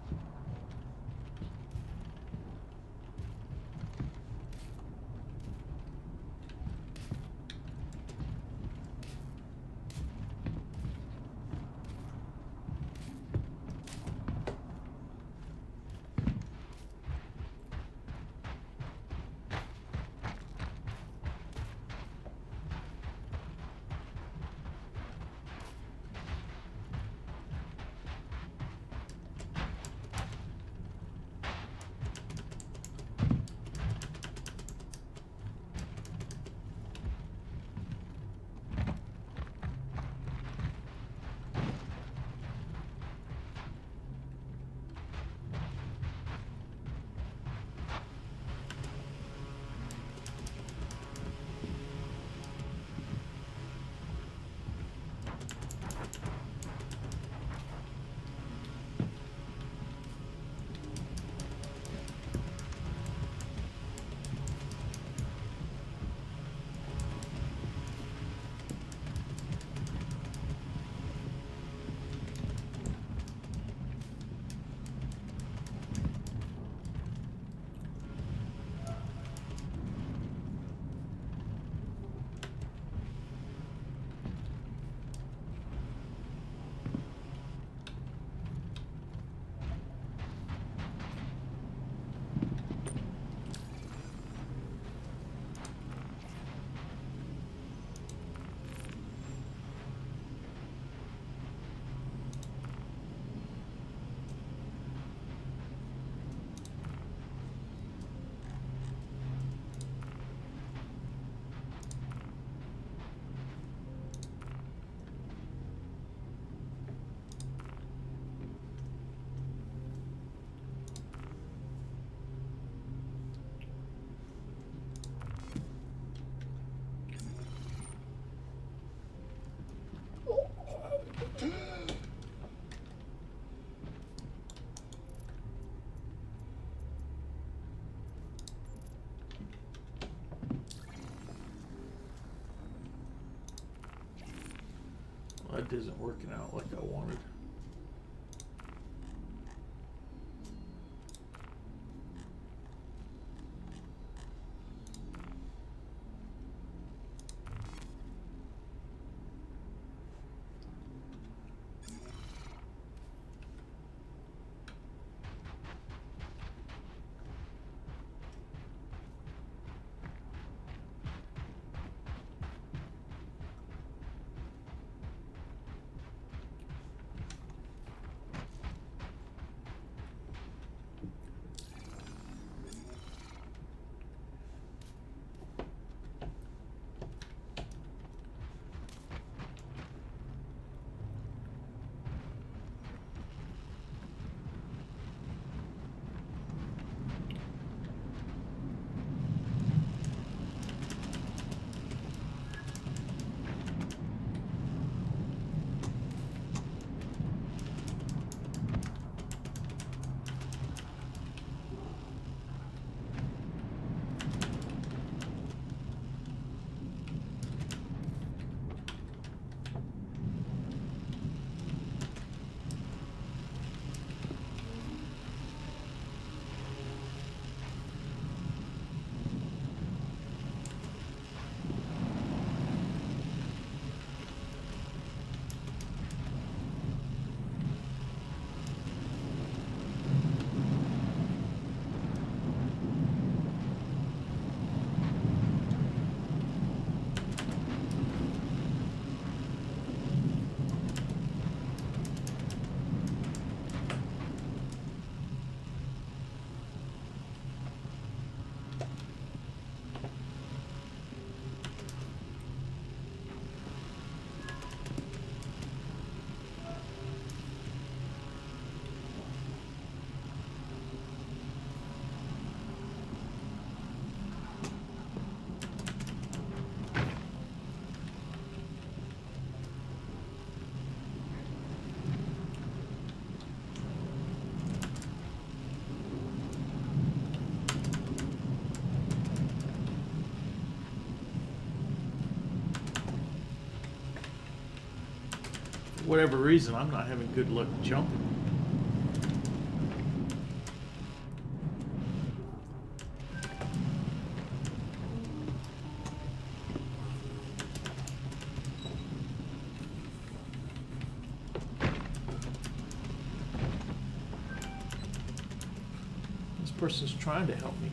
Well, that isn't working out like I wanted. whatever reason, I'm not having good luck jumping. This person's trying to help me.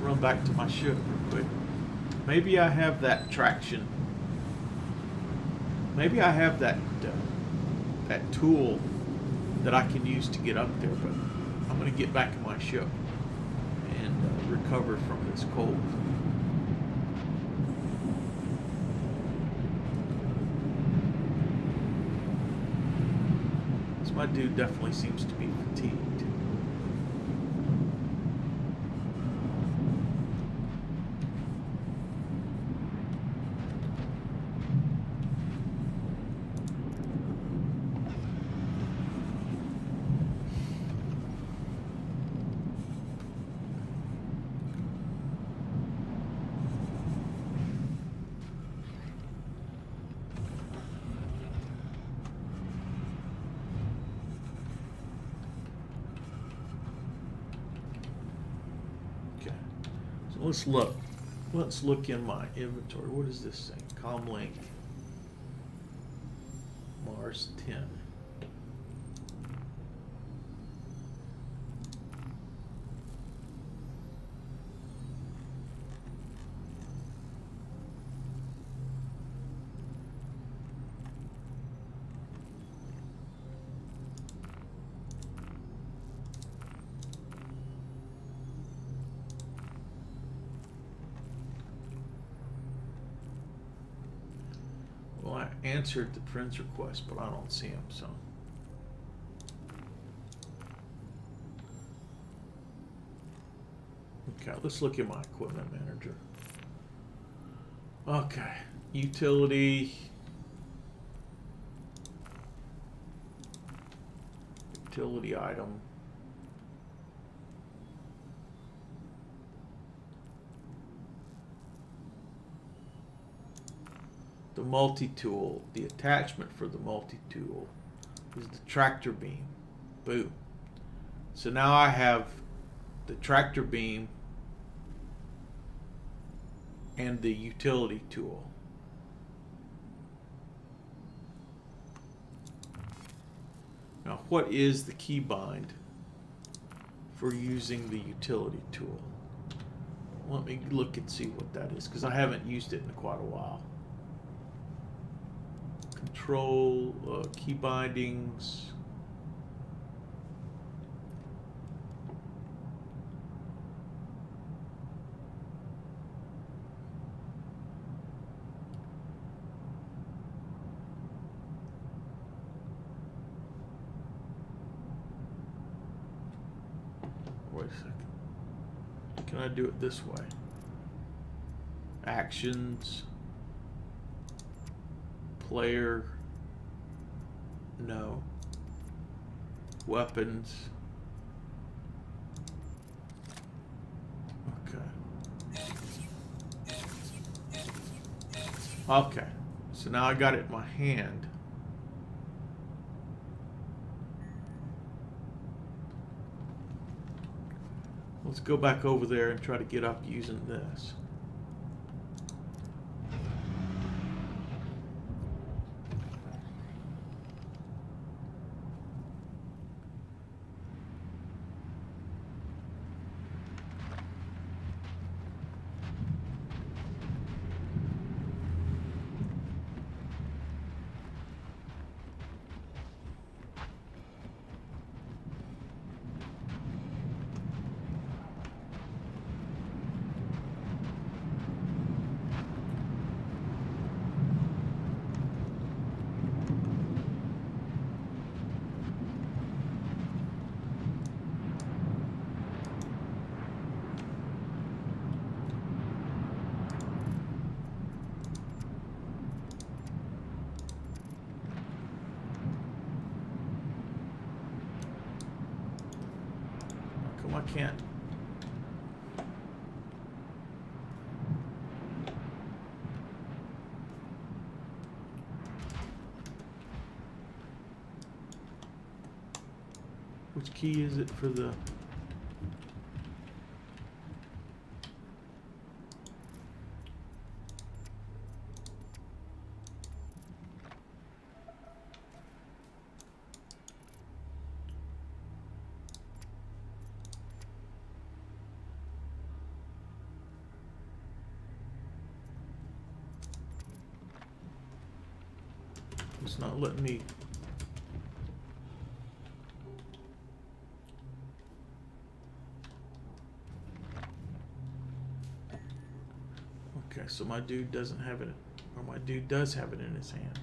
Run back to my ship real quick. Maybe I have that traction. Maybe I have that that tool that I can use to get up there, but I'm going to get back in my ship and recover from this cold. This my dude definitely seems to be fatigued. Let's look. Let's look in my inventory. What is this thing? Comlink. Mars 10. Well, I answered the friend's request, but I don't see him, so. Okay, let's look at my equipment manager. Okay, utility. Utility item. The multi-tool, the attachment for the multi-tool is the tractor beam. Boom. So now I have the tractor beam and the utility tool. Now, what is the keybind for using the utility tool? Let me look and see what that is, because I haven't used it in quite a while. Control, key bindings. Wait a second. Can I do it this way? Actions. Player. No. Weapons. Okay. Okay. So now I got it in my hand. Let's go back over there and try to get up using this. I can't? Which key is it for the... It's not letting me... Okay, so my dude doesn't have it, or my dude does have it in his hand.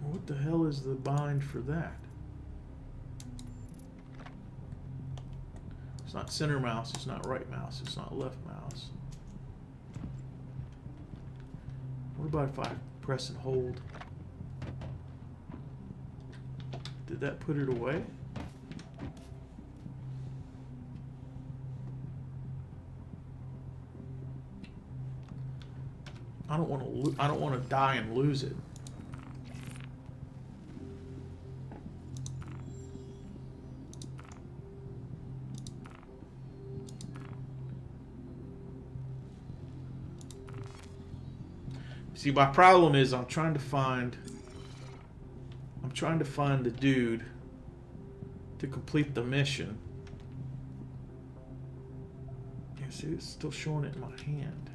What the hell is the bind for that? It's not center mouse, it's not right mouse, it's not left mouse. What about if I press and hold? Did that put it away? I don't want to die and lose it. See, my problem is I'm trying to find the dude to complete the mission. Yeah, see, it's still showing it in my hand.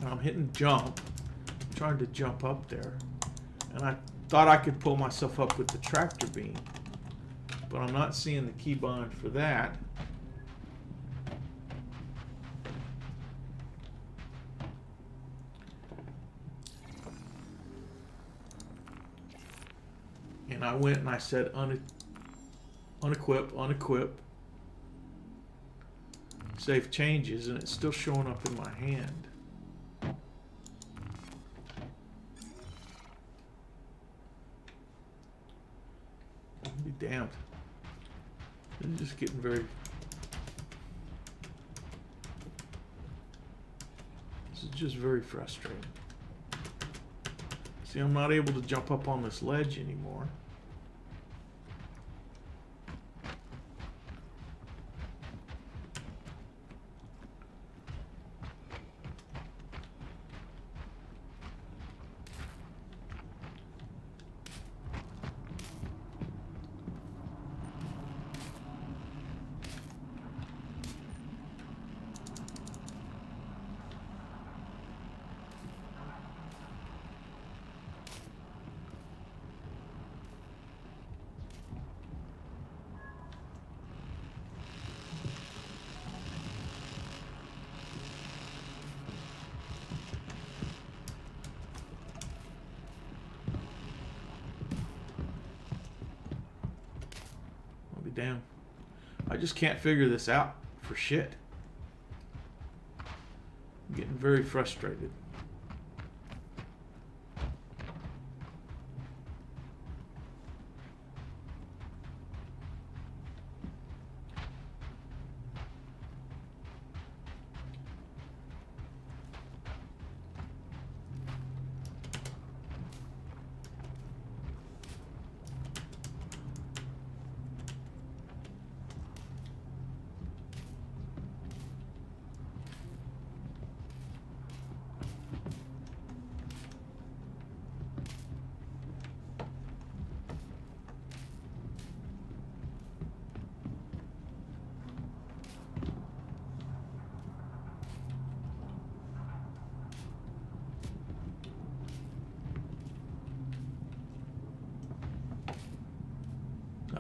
I'm hitting jump, trying to jump up there, and I thought I could pull myself up with the tractor beam, but I'm not seeing the keybind for that. And I went and I said unequip, save changes, and it's still showing up in my hand. Be damned. This is just getting very... This is just very frustrating. See, I'm not able to jump up on this ledge anymore. Damn. I just can't figure this out for shit. I'm getting very frustrated.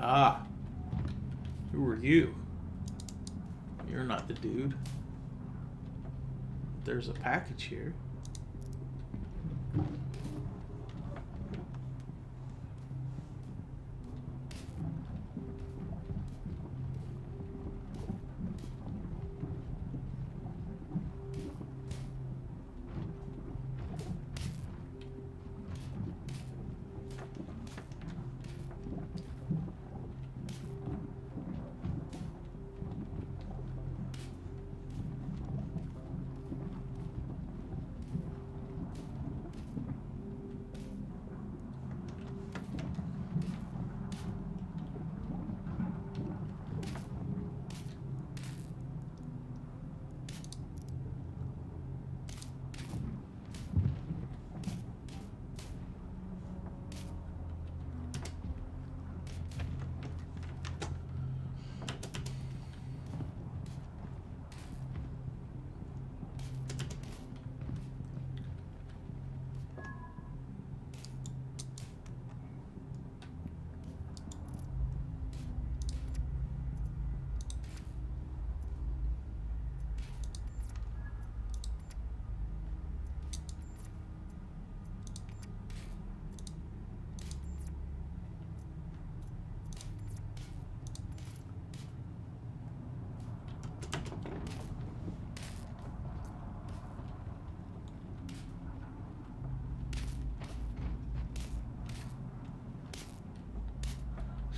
Ah, who are you? You're not the dude. There's a package here.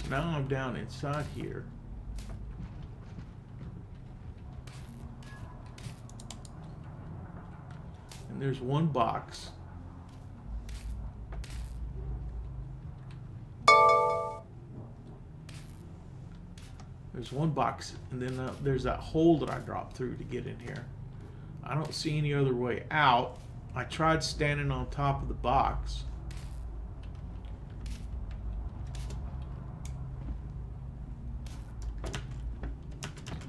So now I'm down inside here. And there's one box. There's one box, and then there's that hole that I dropped through to get in here. I don't see any other way out. I tried standing on top of the box.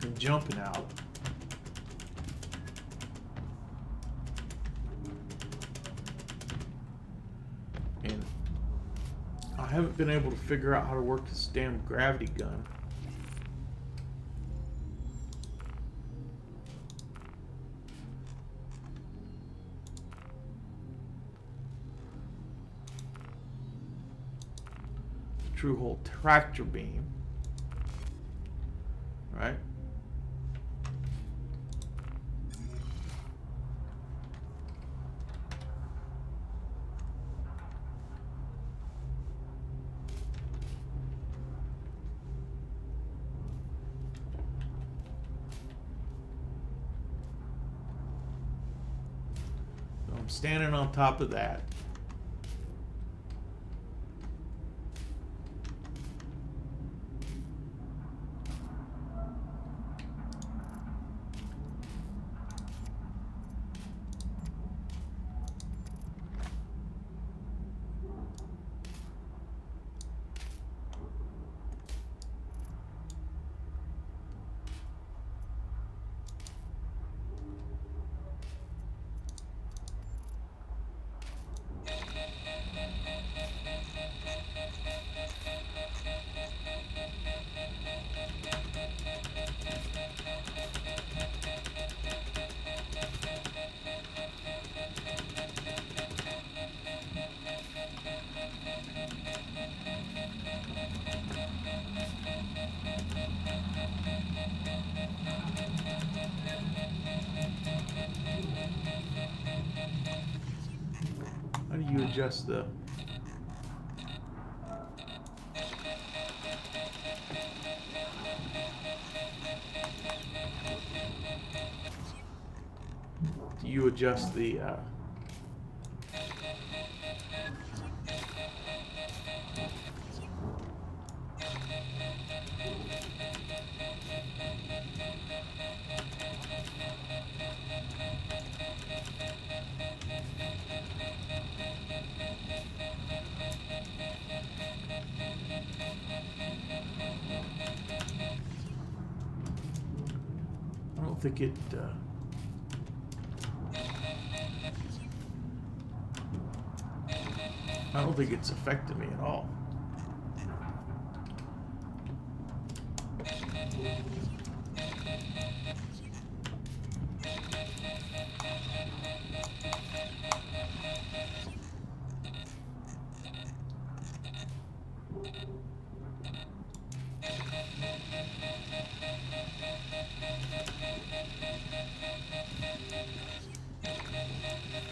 And jumping out. And I haven't been able to figure out how to work this damn gravity gun. True hole tractor beam. Right? So I'm standing on top of that. How do you adjust the... Do you adjust the... I don't think it... I don't think it's affected me at all.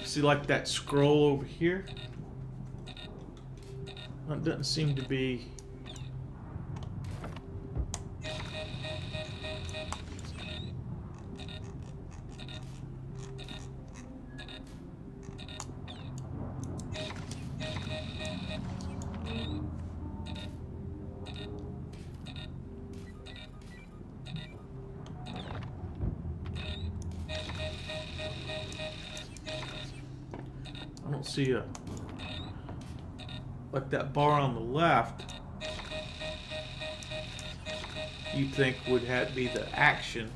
See, like that scroll over here? That doesn't seem to be. I don't see a. Like that bar on the left, you'd think would have be the action,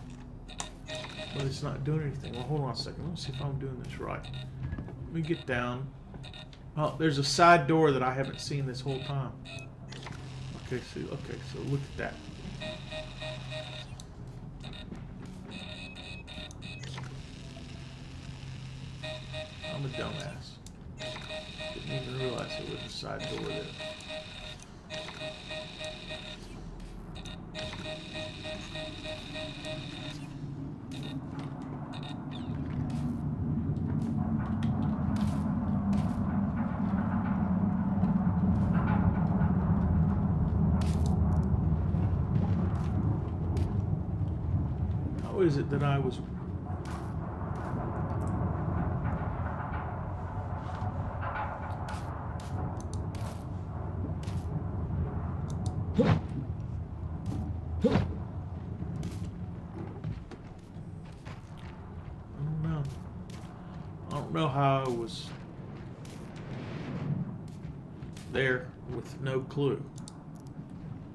but it's not doing anything. Well, hold on a second. Let me see if I'm doing this right. Let me get down. Oh, there's a side door that I haven't seen this whole time. Okay, so look at that. I'm a dumbass. Didn't even realize there was a side door there. How is it that I was... I don't know how I was there with no clue.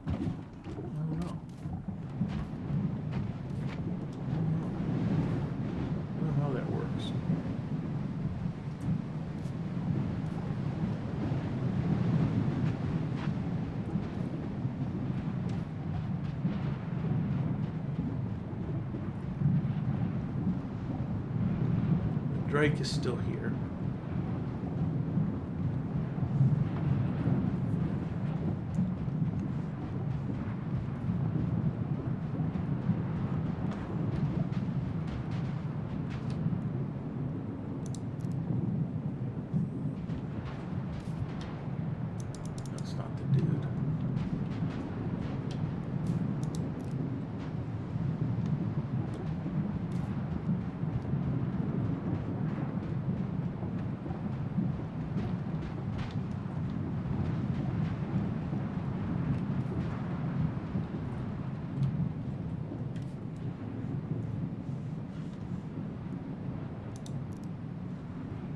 I don't know. I don't know how that works. Drake is still here. That's not the dude.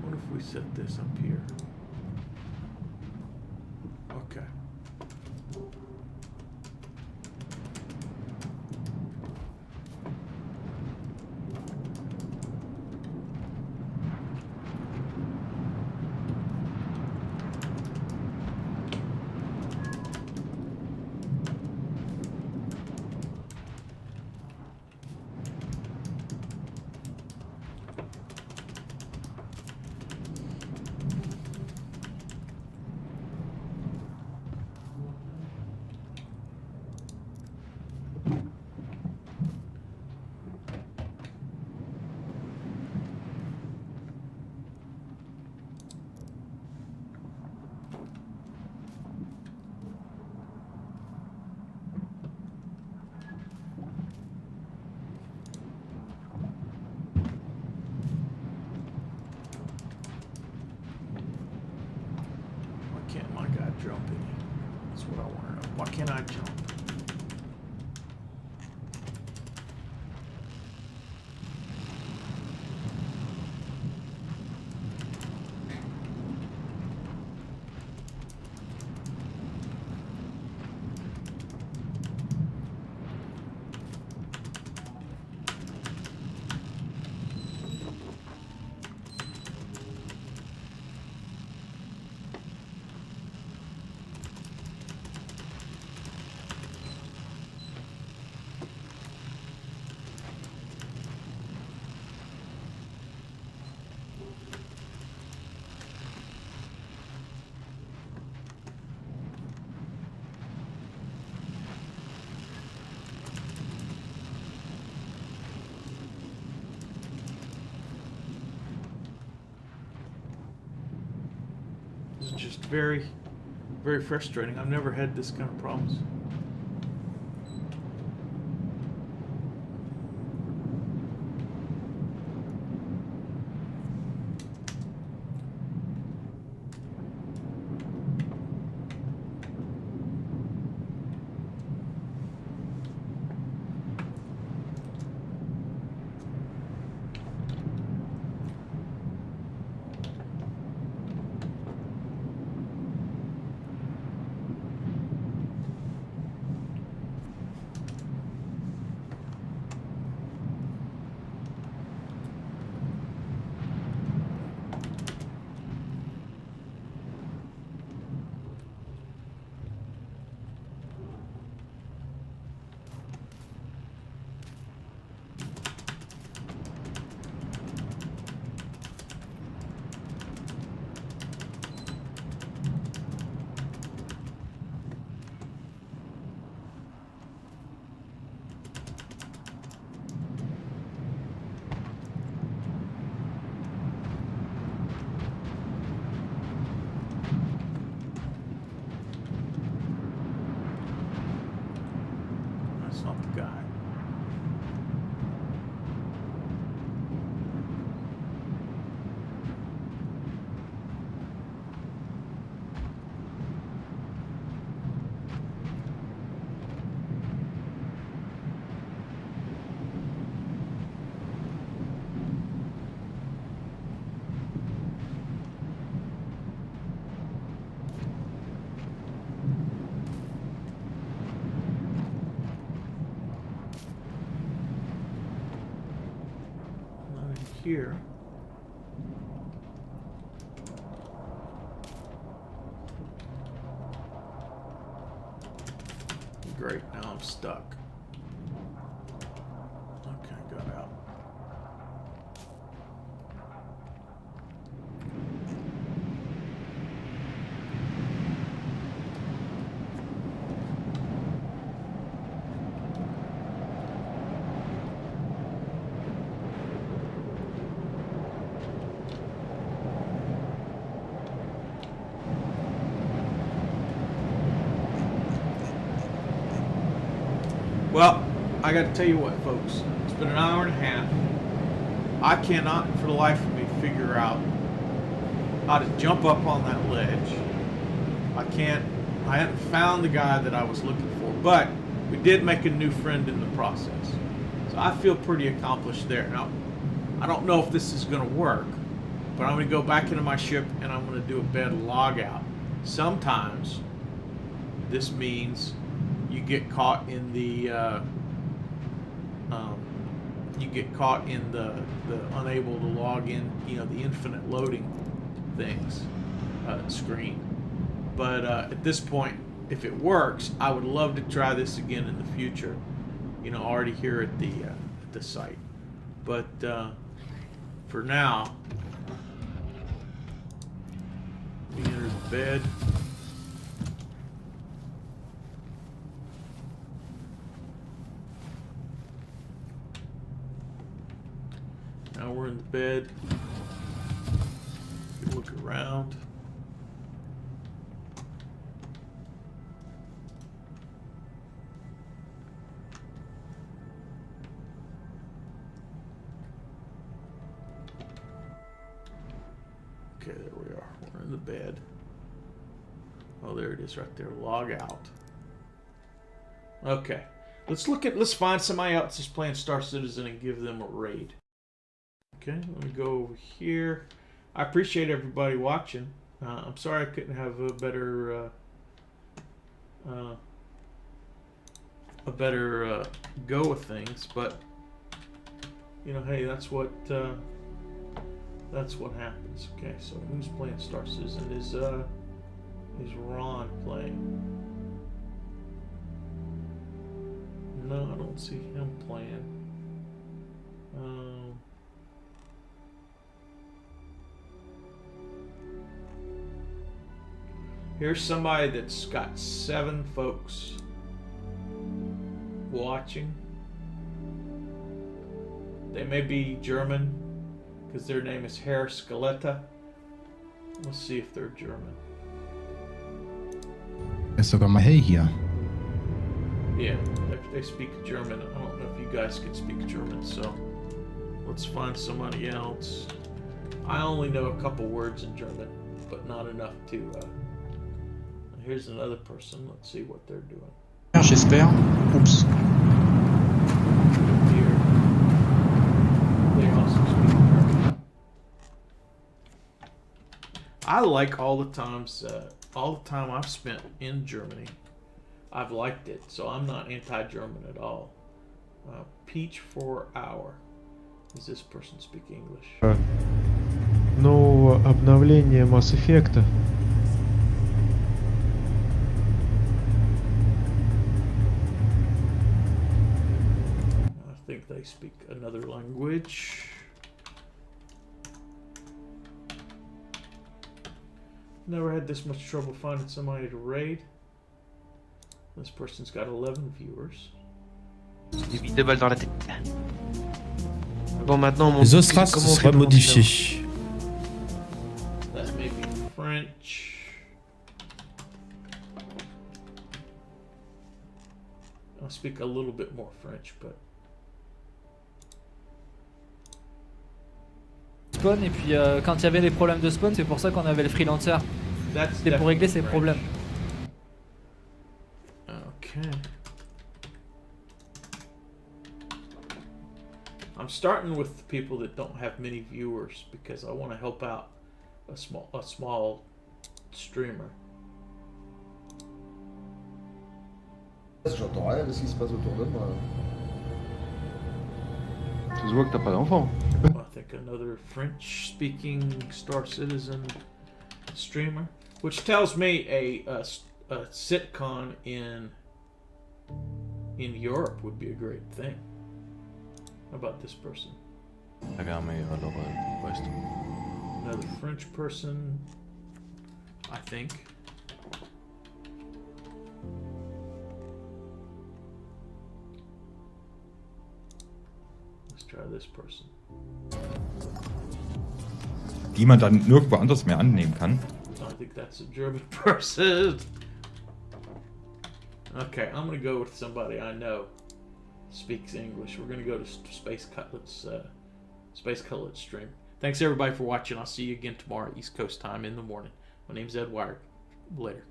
What if we set this up here? Okay. Why can't my guy jump any? That's what I want to know. Why can't I jump? just very, very frustrating. I've never had this kind of problems. That's not the guy. Here. Great, now I'm stuck. Okay, got out. Well, I got to tell you what, folks. It's been an hour and a half. I cannot, for the life of me, figure out how to jump up on that ledge. I haven't found the guy that I was looking for, but we did make a new friend in the process. So I feel pretty accomplished there. Now, I don't know if this is going to work, but I'm going to go back into my ship and I'm going to do a bed log out. Sometimes this means you get caught in the unable to log in, the infinite loading things screen. But at this point, if it works, I would love to try this again in the future. Already here at the site. But for now, we enter the bed. Now we're in the bed. We look around. Okay, there we are. We're in the bed. Oh, there it is right there. Log out. Okay. Let's find somebody else that's playing Star Citizen and give them a raid. Okay, let me go over here. I appreciate everybody watching. I'm sorry I couldn't have a better go with things, but hey, that's what happens. Okay, so who's playing Star Citizen? Is Ron playing? No, I don't see him playing. Here's somebody that's got 7 folks watching. They may be German because their name is Herr Scaletta. Let's see if they're German. Ist sogar mal hell hier. Yeah, they speak German. I don't know if you guys can speak German, so let's find somebody else. I only know a couple words in German, but not enough to. Here's another person. Let's see what they're doing. J'espère. Oups. Here, they also speak German. I like all the time I've spent in Germany. I've liked it, so I'm not anti-German at all. Peach for hour. Does this person speak English? Ну, обновление Mass Effect. I think they speak another language. Never had this much trouble finding somebody to raid. This person's got 11 viewers. J'ai mis 2 balles dans la tête. Bon, maintenant, mon Les truc, Ostras c'est se comment on seraient fait pour modifiés. That may be French. I speak a little bit more French, but Spawn et puis quand il y avait les problèmes de spawn, c'est pour ça qu'on avait le freelancer. that's C'est pour régler ces definitely problèmes. French. Okay. I'm starting with the people that don't have many viewers because I want to help out a small streamer. J'entends rien de ce qui se passe autour de moi. Ça se voit que t'as pas d'enfant. I think another French-speaking Star Citizen streamer, which tells me a sitcom in Europe would be a great thing. How about this person? Another French person, I think. Let's try this person. Die man dann nirgendwo anders mehr annehmen kann. I think that's a German person. Okay, I'm gonna go with somebody I know speaks English. We're gonna go to Space Cutlet's stream. Thanks everybody for watching. I'll see you again tomorrow, East Coast time in the morning. My name's Ed Wire. Later.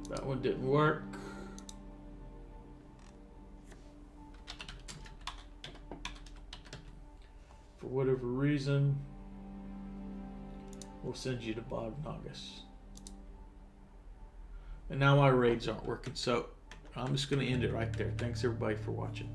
That one didn't work. For whatever reason, we'll send you to Bognagus. And now my raids aren't working, so I'm just going to end it right there. Thanks everybody for watching.